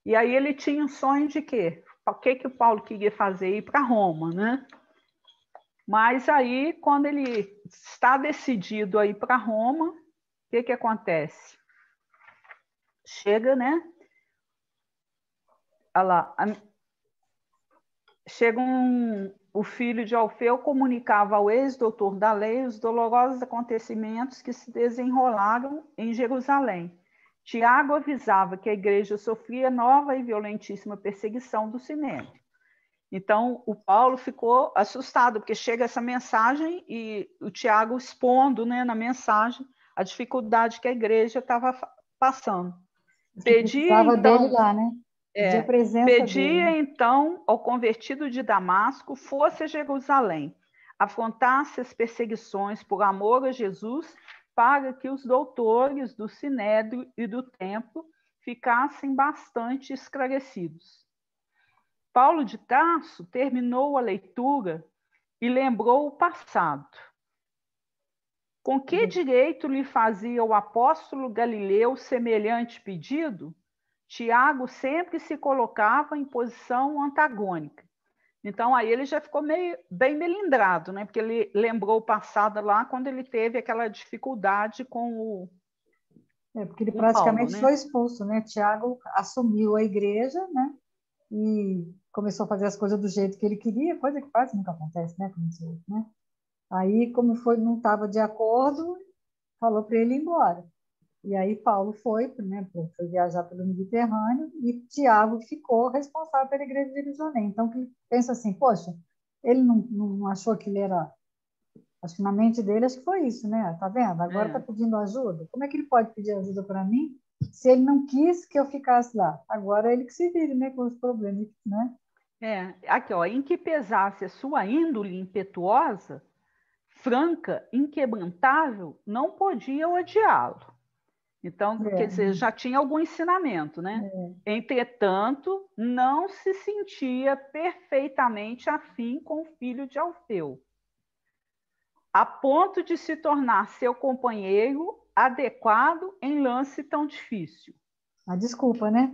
E aí ele tinha um sonho de quê? O que o Paulo queria fazer? Ir para Roma, né? Mas aí, quando ele está decidido a ir para Roma, o que acontece? Chega, né? Olha lá, chega o filho de Alfeu comunicava ao ex-doutor da lei os dolorosos acontecimentos que se desenrolaram em Jerusalém. Tiago avisava que a igreja sofria nova e violentíssima perseguição do Sinédrio. Então, o Paulo ficou assustado, porque chega essa mensagem e o Tiago expondo, né, na mensagem a dificuldade que a igreja estava passando. Precisava dele lá, né? Pedia a presença Pedia, dele. então, ao convertido de Damasco, fosse a Jerusalém, afrontasse as perseguições por amor a Jesus, para que os doutores do Sinédrio e do templo ficassem bastante esclarecidos. Paulo de Tarso terminou a leitura e lembrou o passado. Com que direito lhe fazia o apóstolo Galileu semelhante pedido? Tiago sempre se colocava em posição antagônica. Então, aí ele já ficou bem melindrado, né? Porque ele lembrou o passado lá, quando ele teve aquela dificuldade com o porque ele praticamente Paulo, né? foi expulso, né? Tiago assumiu a igreja, né? E começou a fazer as coisas do jeito que ele queria, coisa que quase nunca acontece, né? Né? Aí, como foi, não estava de acordo, falou para ele ir embora. E aí Paulo foi, né, foi viajar pelo Mediterrâneo e Tiago ficou responsável pela igreja de Jerusalém. Então, que pensa assim, poxa, ele não achou que ele era... Acho que na mente dele, acho que foi isso, né? Tá vendo? Agora está pedindo ajuda. Como é que ele pode pedir ajuda para mim se ele não quis que eu ficasse lá? Agora ele que se vire, né, com os problemas, né? Aqui, ó, em que pesasse a sua índole impetuosa, franca, inquebrantável, não podia odiá-lo. Então, quer dizer, já tinha algum ensinamento, né? Entretanto, não se sentia perfeitamente afim com o filho de Alfeu, a ponto de se tornar seu companheiro adequado em lance tão difícil. A desculpa, né?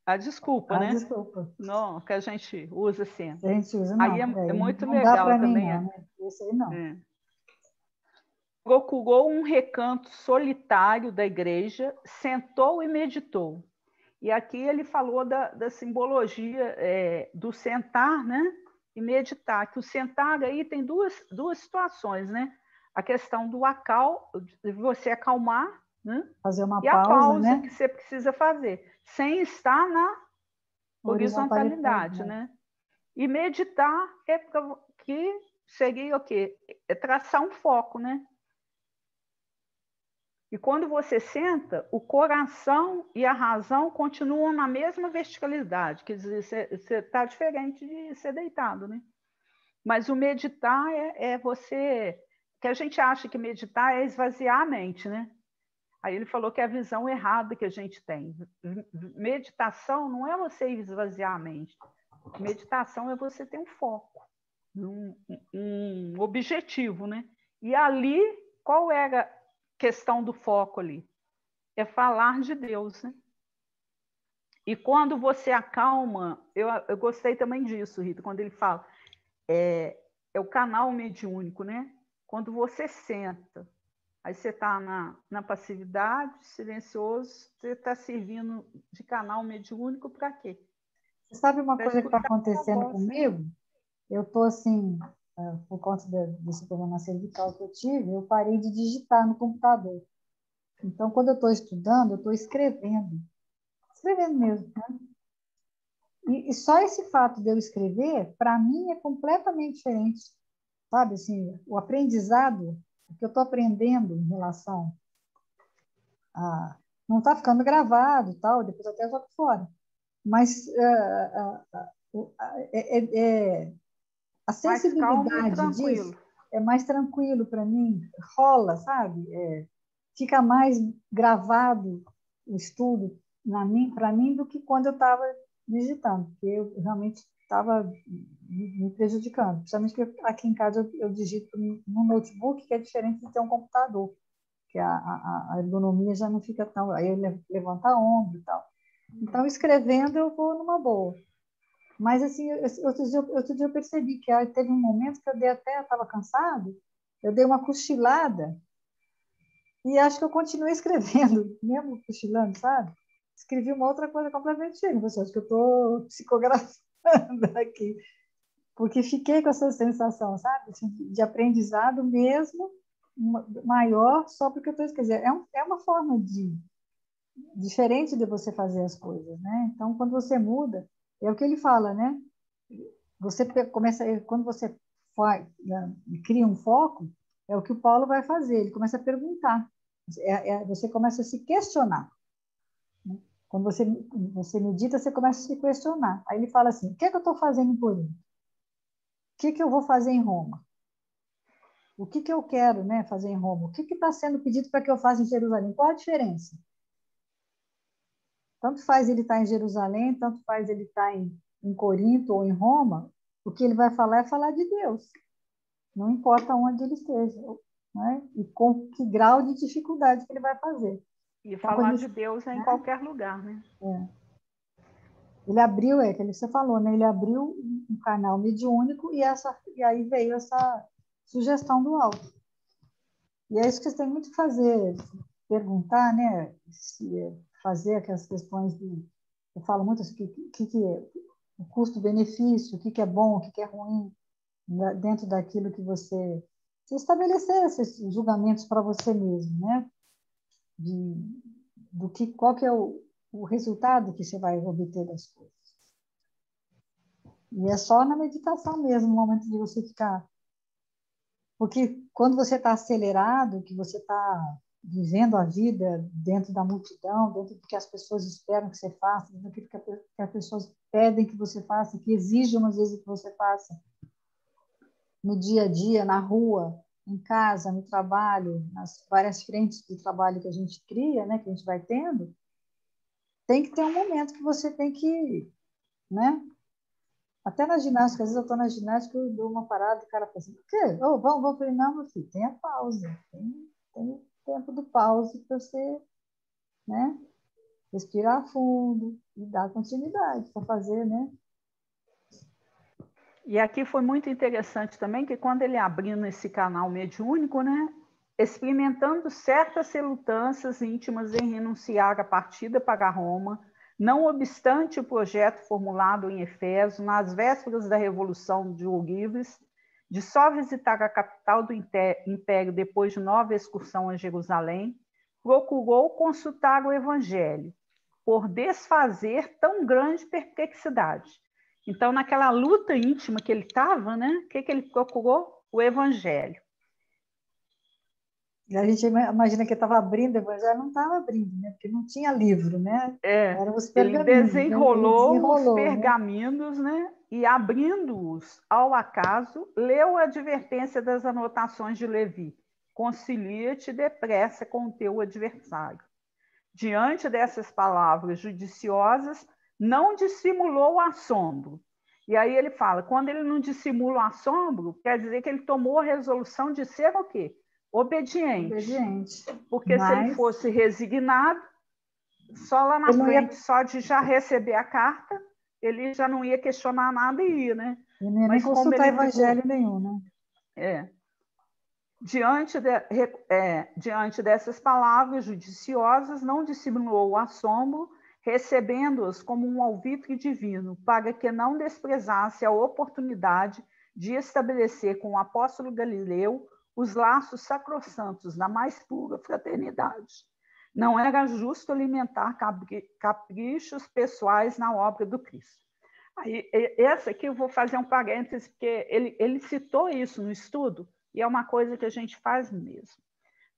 A desculpa, né? Desculpa. Não, que a gente usa sempre. A gente usa, Aí não. é muito Não dá legal para mim, também. não, né? Esse aí não. Procurou um recanto solitário da igreja, sentou e meditou. E aqui ele falou da simbologia do sentar, né? E meditar. Que o sentar aí tem duas situações, né? A questão de você acalmar, né? Fazer uma E a pausa, pausa né? que você precisa fazer, sem estar na Horizontalidade, horizontalidade, né? E meditar que seria o quê? É traçar um foco, né? E quando você senta, o coração e a razão continuam na mesma verticalidade, quer dizer, você está diferente de ser deitado, né? Mas o meditar é você... que a gente acha que meditar é esvaziar a mente, né? Aí ele falou que é a visão errada que a gente tem. Meditação não é você esvaziar a mente. Meditação é você ter um foco, um objetivo, né? E ali, qual era a questão do foco ali? É falar de Deus, né? E quando você acalma, eu gostei também disso, Rita, quando ele fala, é o canal mediúnico, né? Quando você senta, aí você está na passividade, silencioso, você está servindo de canal mediúnico para quê? Você sabe uma Para coisa que está escutar a acontecendo voz, né? comigo? Eu estou assim, por conta desse problema cervical que eu tive, eu parei de digitar no computador. Então, quando eu estou estudando, eu estou escrevendo mesmo, né? E só esse fato de eu escrever, para mim, é completamente diferente, sabe? Assim, o aprendizado, o que eu estou aprendendo em relação a... Não está ficando gravado e tal, depois até jogo fora. Mas a Mais calmo e sensibilidade disso tranquilo. é mais tranquilo para mim, rola, sabe? Fica mais gravado o estudo para mim do que quando eu estava digitando, porque eu realmente estava me prejudicando. Principalmente porque aqui em casa eu digito no notebook, que é diferente de ter um computador, que a ergonomia já não fica tão... Aí eu levanto a ombro e tal. Então, escrevendo, eu vou numa boa. Mas, assim, outro dia eu percebi que teve um momento que eu dei até, estava cansado, eu dei uma cochilada e acho que eu continuei escrevendo, mesmo cochilando, sabe? Escrevi uma outra coisa completamente diferente. Você acha que eu estou psicografando aqui? Porque fiquei com essa sensação, sabe? Assim, de aprendizado mesmo maior só porque eu estou escrevendo. É uma forma diferente de você fazer as coisas, né? Então, quando você muda, é o que ele fala, né? Você começa, quando você faz, né, cria um foco, é o que o Paulo vai fazer, ele começa a perguntar, você começa a se questionar, né? Quando você medita, você começa a se questionar. Aí ele fala assim: o que é que eu estou fazendo em Corinto? O que é que eu vou fazer em Roma? O que é que eu quero, né, fazer em Roma? O que está sendo pedido para que eu faça em Jerusalém? Qual a diferença? Tanto faz ele estar em Jerusalém, tanto faz ele estar em Corinto ou em Roma, o que ele vai falar é falar de Deus. Não importa onde ele esteja, né? E com que grau de dificuldade que ele vai fazer. E Então, quando falar ele, de Deus é em né? qualquer lugar, né? Ele abriu, que você falou, né? Ele abriu um canal mediúnico e aí veio essa sugestão do alto. E é isso que você tem muito que fazer, perguntar, né? Fazer aquelas questões de... Eu falo muito assim, que é o custo-benefício, o que é bom, o que é ruim, dentro daquilo que você estabelecer esses julgamentos para você mesmo, né? De, qual que é o resultado que você vai obter das coisas. E é só na meditação mesmo, no momento de você ficar... Porque quando você está acelerado, que você está vivendo a vida dentro da multidão, dentro do que as pessoas esperam que você faça, dentro do que as pessoas pedem que você faça, que exigem às vezes que você faça, no dia a dia, na rua, em casa, no trabalho, nas várias frentes de trabalho que a gente cria, né, que a gente vai tendo, tem que ter um momento que você tem que, né? Até na ginástica, às vezes eu estou na ginástica, eu dou uma parada e o cara fala assim, o quê? Oh, vamos, vamos. Eu falei, não, meu filho, tem a pausa, tem o tempo do pause para você, né? Respirar fundo e dar continuidade para fazer, né? E aqui foi muito interessante também que quando ele abrindo esse canal mediúnico, né, experimentando certas relutâncias íntimas em renunciar à partida para Roma, não obstante o projeto formulado em Efésio, nas vésperas da Revolução de Ourives, de só visitar a capital do Império depois de nova excursão a Jerusalém, procurou consultar o Evangelho, por desfazer tão grande perplexidade. Então, naquela luta íntima que ele estava, né? O que ele procurou? O Evangelho. E a gente imagina que estava abrindo, o Evangelho não estava abrindo, né? Porque não tinha livro, né? Eram os Ele pergaminhos, né? Ele desenrolou os desenrolou, né? pergaminhos, né? E abrindo-os ao acaso, leu a advertência das anotações de Levi. Concilia-te depressa com o teu adversário. Diante dessas palavras judiciosas, não dissimulou o assombro. E aí ele fala, quando ele não dissimula o assombro, quer dizer que ele tomou a resolução de ser o quê? Obediente. Porque se ele fosse resignado, só lá na frente, só de já receber a carta, ele já não ia questionar nada e ia, né? E não ia nem Mas como consultar ele evangelho ficou, nenhum, né? diante dessas palavras judiciosas, não dissimulou o assombro, recebendo-as como um alvitre divino, para que não desprezasse a oportunidade de estabelecer com o apóstolo Galileu os laços sacrossantos da mais pura fraternidade. Não era justo alimentar caprichos pessoais na obra do Cristo. Aí, essa aqui eu vou fazer um parêntese, porque ele citou isso no estudo, e é uma coisa que a gente faz mesmo.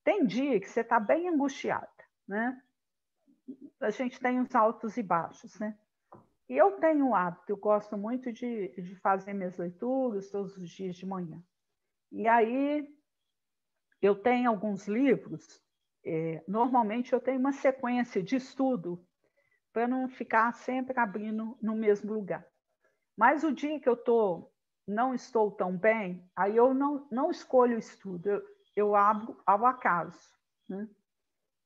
Tem dia que você está bem angustiada, né? A gente tem os altos e baixos, né? E eu tenho o hábito, eu gosto muito de fazer minhas leituras todos os dias de manhã. E aí, eu tenho alguns livros, normalmente eu tenho uma sequência de estudo para não ficar sempre abrindo no mesmo lugar. Mas o dia que eu não estou tão bem, aí eu não escolho o estudo, eu abro ao acaso, né?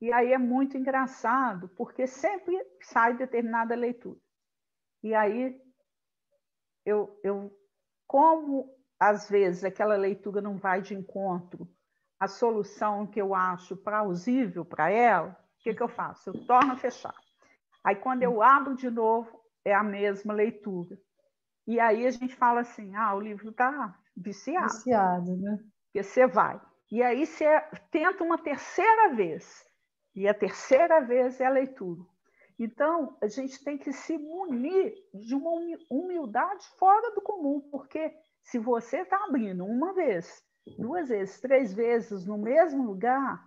E aí é muito engraçado, porque sempre sai determinada leitura. E aí, como às vezes aquela leitura não vai de encontro à solução que eu acho plausível para ela, o que eu faço? Eu torno a fechar. Aí, quando eu abro de novo, é a mesma leitura. E aí a gente fala assim, o livro está viciado. Viciado, né? Porque você vai. E aí você tenta uma terceira vez. E a terceira vez é a leitura. Então, a gente tem que se munir de uma humildade fora do comum, porque se você está abrindo uma vez, 2 vezes, 3 vezes no mesmo lugar,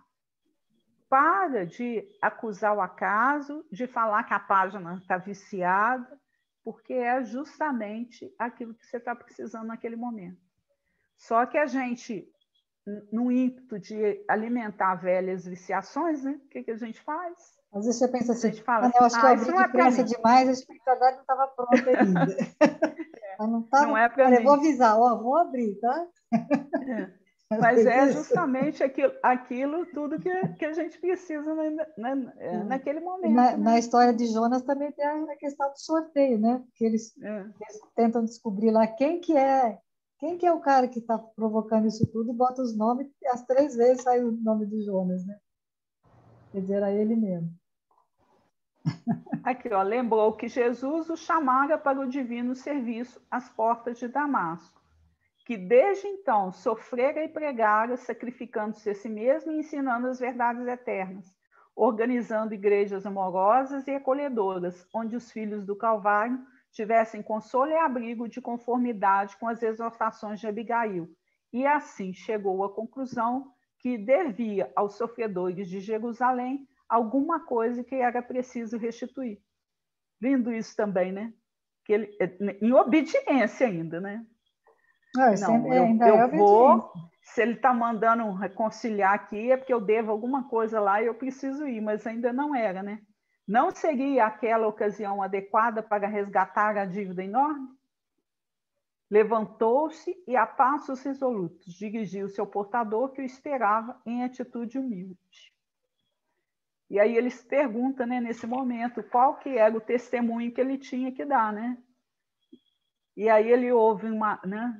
para de acusar o acaso, de falar que a página está viciada, porque é justamente aquilo que você está precisando naquele momento. Só que a gente, no ímpeto de alimentar velhas viciações, né? O que a gente faz? Às vezes você pensa A assim, gente fala, eu acho que eu abri isso não é para depressa mim. demais, a espiritualidade não estava pronta ainda. Mas não estava. Não é para Olha, eu vou mim. avisar, vou abrir, tá? Mas é justamente aquilo tudo que a gente precisa naquele momento. Na Né? história de Jonas também tem a questão do sorteio, né? Porque eles tentam descobrir lá quem que é o cara que está provocando isso tudo, bota os nomes, e as 3 vezes sai o nome de Jonas, né? Quer dizer, era ele mesmo. Aqui, ó, lembrou que Jesus o chamara para o divino serviço às portas de Damasco, que desde então sofrera e pregara, sacrificando-se a si mesmo e ensinando as verdades eternas, organizando igrejas amorosas e acolhedoras, onde os filhos do Calvário tivessem consolo e abrigo de conformidade com as exortações de Abigail. E assim chegou à conclusão que devia aos sofredores de Jerusalém alguma coisa que era preciso restituir. Lindo isso também, né? Que ele, em obediência ainda, né? Não, Ainda é eu obediente. vou. Se ele está mandando reconciliar aqui, é porque eu devo alguma coisa lá e eu preciso ir, mas ainda não era, né? Não seria aquela ocasião adequada para resgatar a dívida enorme? Levantou-se e, a passos resolutos, dirigiu-se ao portador que o esperava em atitude humilde. E aí ele se pergunta, né, nesse momento, qual que era o testemunho que ele tinha que dar, né? E aí ele ouve né?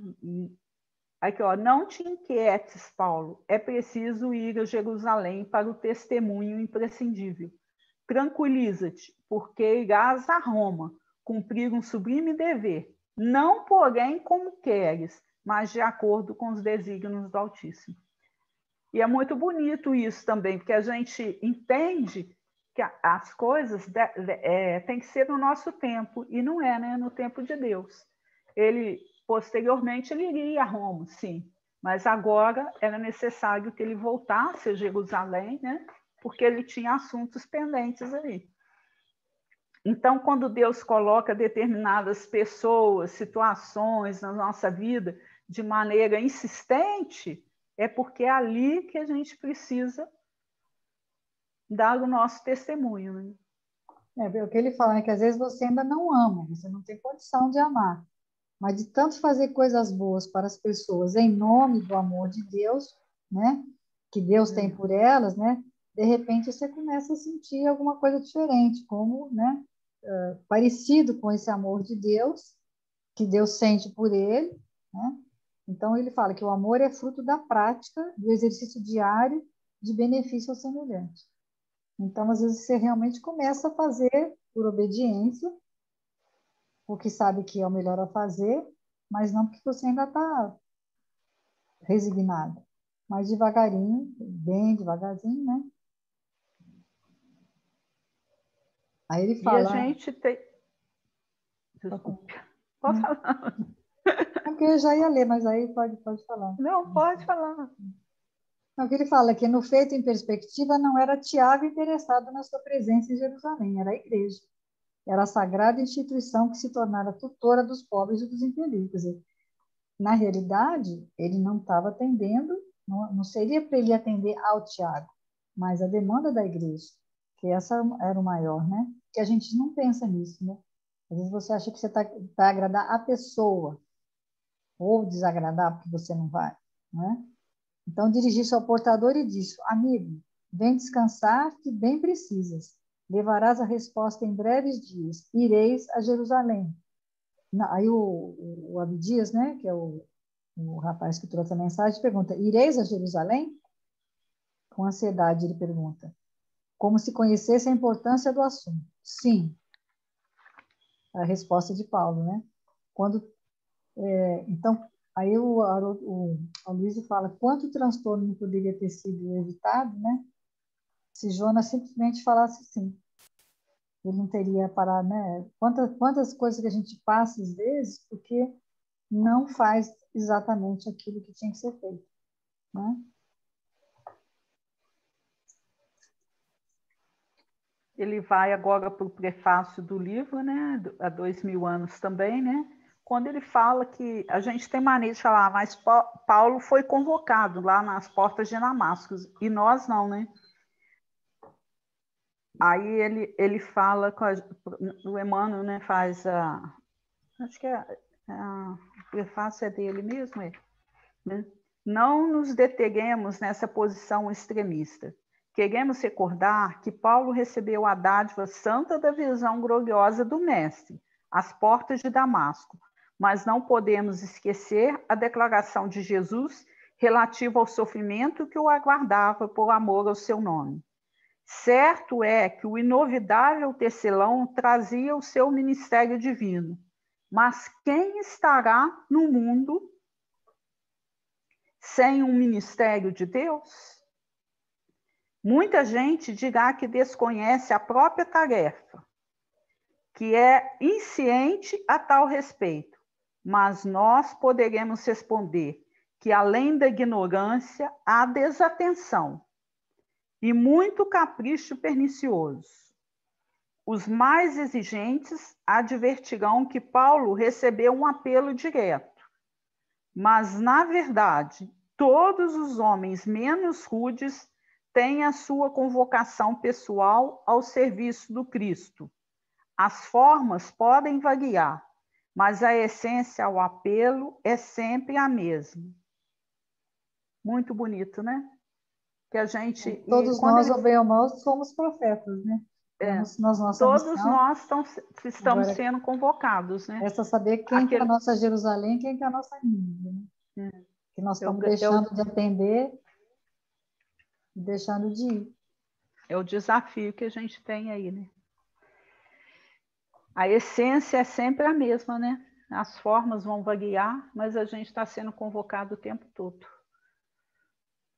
Aqui, ó, não te inquietes, Paulo, é preciso ir a Jerusalém para o testemunho imprescindível. Tranquiliza-te, porque irás a Roma cumprir um sublime dever, não, porém, como queres, mas de acordo com os desígnios do Altíssimo. E é muito bonito isso também, porque a gente entende que as coisas têm que ser no nosso tempo, e não é, né? No tempo de Deus. Posteriormente, ele iria a Roma, sim, mas agora era necessário que ele voltasse a Jerusalém, né? Porque ele tinha assuntos pendentes ali. Então, quando Deus coloca determinadas pessoas, situações na nossa vida de maneira insistente, é porque é ali que a gente precisa dar o nosso testemunho. Né? O que ele fala é que às vezes você ainda não ama, você não tem condição de amar. Mas de tanto fazer coisas boas para as pessoas em nome do amor de Deus, né? Que Deus tem por elas, né? De repente você começa a sentir alguma coisa diferente, como, né? parecido com esse amor de Deus, que Deus sente por ele, né? Então, ele fala que o amor é fruto da prática, do exercício diário de benefício ao semelhante. Então, às vezes, você realmente começa a fazer por obediência, porque sabe que é o melhor a fazer, mas não porque você ainda está resignado. Mas devagarinho, bem devagarzinho, né? Aí ele E a fala... gente tem... Desculpe. Pode falar. É porque eu já ia ler, mas aí pode falar. Não, pode falar. Não, o que ele fala é que no feito em perspectiva não era Tiago interessado na sua presença em Jerusalém, era a igreja. Era a sagrada instituição que se tornara tutora dos pobres e dos infelizes. Quer dizer, na realidade, ele não estava atendendo, não seria para ele atender ao Tiago, mas a demanda da igreja, que essa era o maior, né? Que a gente não pensa nisso, né? Às vezes você acha que você vai agradar a pessoa, ou desagradar porque você não vai, né? Então, dirigi-se ao portador e disse: Amigo, vem descansar, que bem precisas. Levarás a resposta em breves dias. Ireis a Jerusalém. Aí o Abdias, né, que é o rapaz que trouxe a mensagem, pergunta: Ireis a Jerusalém? Com ansiedade, ele pergunta, como se conhecesse a importância do assunto. Sim, a resposta de Paulo, né? Quando Então, aí o Aloysio fala quanto transtorno não poderia ter sido evitado, né? Se Jonas simplesmente falasse sim. Ele não teria parado, né? Quantas coisas que a gente passa às vezes porque não faz exatamente aquilo que tinha que ser feito, né? Ele vai agora para o prefácio do livro, né? Há 2000 anos também, né? Quando ele fala que a gente tem mania de falar, mas Paulo foi convocado lá nas portas de Damasco, e nós não, né? Aí ele fala, o Emmanuel, né, faz acho que o prefácio é dele mesmo, né? Não nos detenhamos nessa posição extremista. Queremos recordar que Paulo recebeu a dádiva santa da visão gloriosa do Mestre, às portas de Damasco, mas não podemos esquecer a declaração de Jesus relativa ao sofrimento que o aguardava por amor ao seu nome. Certo é que o inovidável tecelão trazia o seu ministério divino, mas quem estará no mundo sem um ministério de Deus? Muita gente dirá que desconhece a própria tarefa, que é insciente a tal respeito, mas nós poderemos responder que, além da ignorância, há desatenção e muito capricho pernicioso. Os mais exigentes advertirão que Paulo recebeu um apelo direto, mas, na verdade, todos os homens menos rudes têm a sua convocação pessoal ao serviço do Cristo. As formas podem variar, mas a essência ao apelo é sempre a mesma. Muito bonito, né? Que a gente... Todos nós, ou bem ou mal, somos profetas, né? Temos nossa todos missão. nós estamos Agora, sendo convocados, né? é só saber quem que é a nossa Jerusalém, quem que é a nossa Nínive, né? Que nós estamos deixando de atender e deixando de ir. É o desafio que a gente tem aí, né? A essência é sempre a mesma, né? As formas vão variar, mas a gente está sendo convocado o tempo todo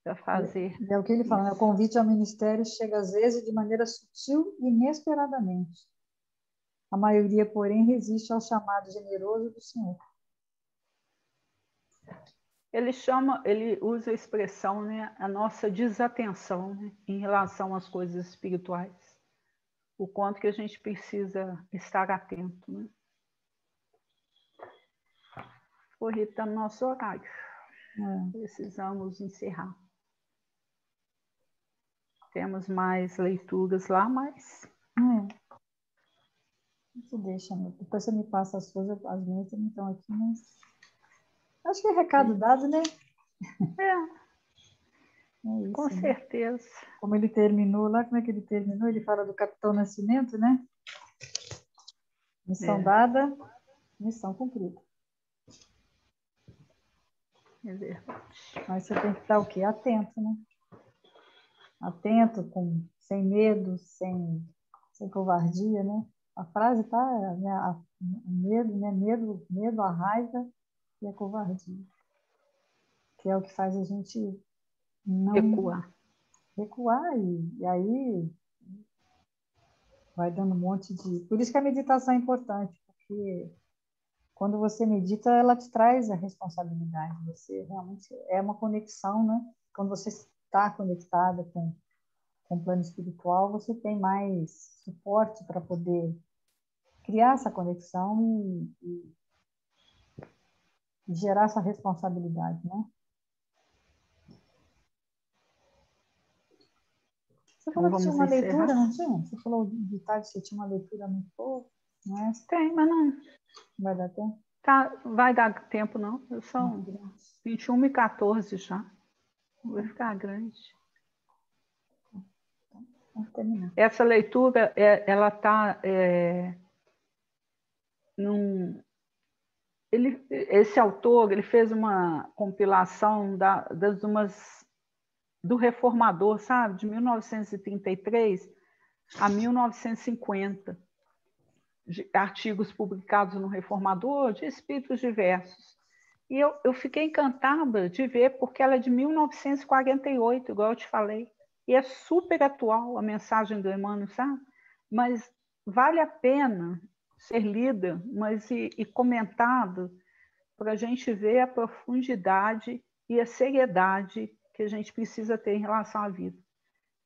para fazer. É o que ele fala, né? O convite ao ministério chega às vezes de maneira sutil e inesperadamente. A maioria, porém, resiste ao chamado generoso do Senhor. Ele usa a expressão, né, a nossa desatenção, né, em relação às coisas espirituais. O quanto que a gente precisa estar atento, né? Corrida no nosso horário. Precisamos encerrar. Temos mais leituras lá, mas... Você deixa, depois você me passa as coisas, as minhas não estão aqui, mas... Acho que é recado dado, né? É isso, com certeza. Né? Como ele terminou lá, como é que ele terminou? Ele fala do Capitão Nascimento, né? Missão dada, missão cumprida. É verdade. Mas você tem que estar o quê? Atento, né? Atento, sem medo, sem covardia, né? A frase tá, né? O medo, né? Medo, a raiva e a covardia, que é o que faz a gente não recuar e aí vai dando um monte de... Por isso que a meditação é importante, porque quando você medita, ela te traz a responsabilidade. Você realmente é uma conexão, né? Quando você está conectada com o plano espiritual, você tem mais suporte para poder criar essa conexão e gerar essa responsabilidade, né? Você Então falou que tinha vamos uma encerrar. leitura, não tinha? Você falou de tarde que você tinha uma leitura muito boa, não é? Tem, mas não Vai dar tempo? tá, vai dar tempo, não. São 21h14 já. Vai ficar grande. Vamos terminar. Essa leitura, ela está esse autor, ele fez uma compilação do Reformador, sabe? De 1933 a 1950. Artigos publicados no Reformador de espíritos diversos. E eu fiquei encantada de ver, porque ela é de 1948, igual eu te falei. E é super atual a mensagem do Emmanuel, sabe? Mas vale a pena ser lida, mas e comentado, para a gente ver a profundidade e a seriedade que a gente precisa ter em relação à vida.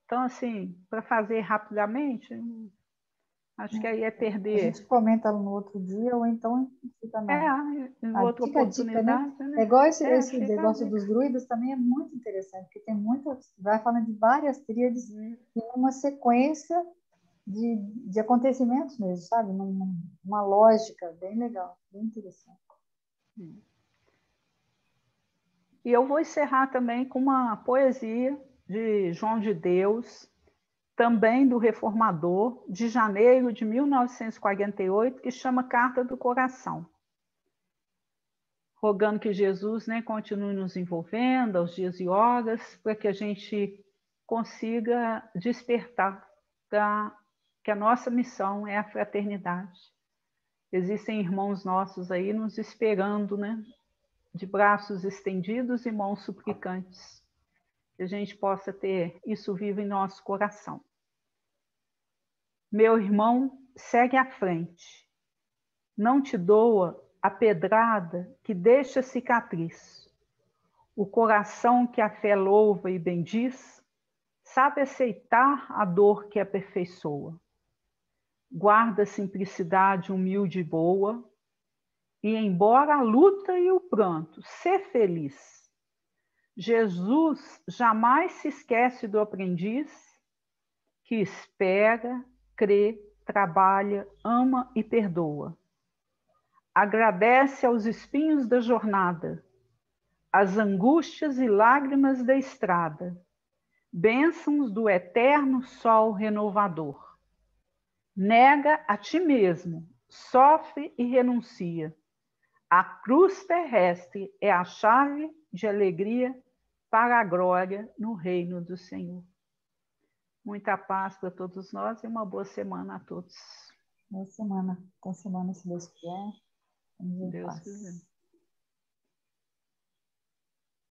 Então, assim, para fazer rapidamente, acho que aí é A perder. gente comenta no outro dia, ou então fica Em a outra dica, né? oportunidade, É né? igual esse Fica a negócio dica. dos druidas também é muito interessante, porque tem muitas, vai falando de várias tríades e uma sequência de acontecimentos mesmo, sabe? Uma lógica bem legal, bem interessante. E eu vou encerrar também com uma poesia de João de Deus, também do Reformador, de janeiro de 1948, que chama Carta do Coração. Rogando que Jesus, né, continue nos envolvendo aos dias e horas, para que a gente consiga despertar que a nossa missão é a fraternidade. Existem irmãos nossos aí nos esperando, né, de braços estendidos e mãos suplicantes. Que a gente possa ter isso vivo em nosso coração. Meu irmão, segue à frente. Não te doa a pedrada que deixa cicatriz. O coração que a fé louva e bendiz, sabe aceitar a dor que aperfeiçoa. Guarda a simplicidade humilde e boa, e embora a luta e o pranto, ser feliz. Jesus jamais se esquece do aprendiz que espera, crê, trabalha, ama e perdoa. Agradece aos espinhos da jornada, às angústias e lágrimas da estrada, bênçãos do eterno sol renovador. Nega a ti mesmo, sofre e renuncia. A cruz terrestre é a chave de alegria para a glória no reino do Senhor. Muita paz para todos nós e uma boa semana a todos. Boa semana. Boa semana, se Deus quiser. Vamos em Deus paz. quiser.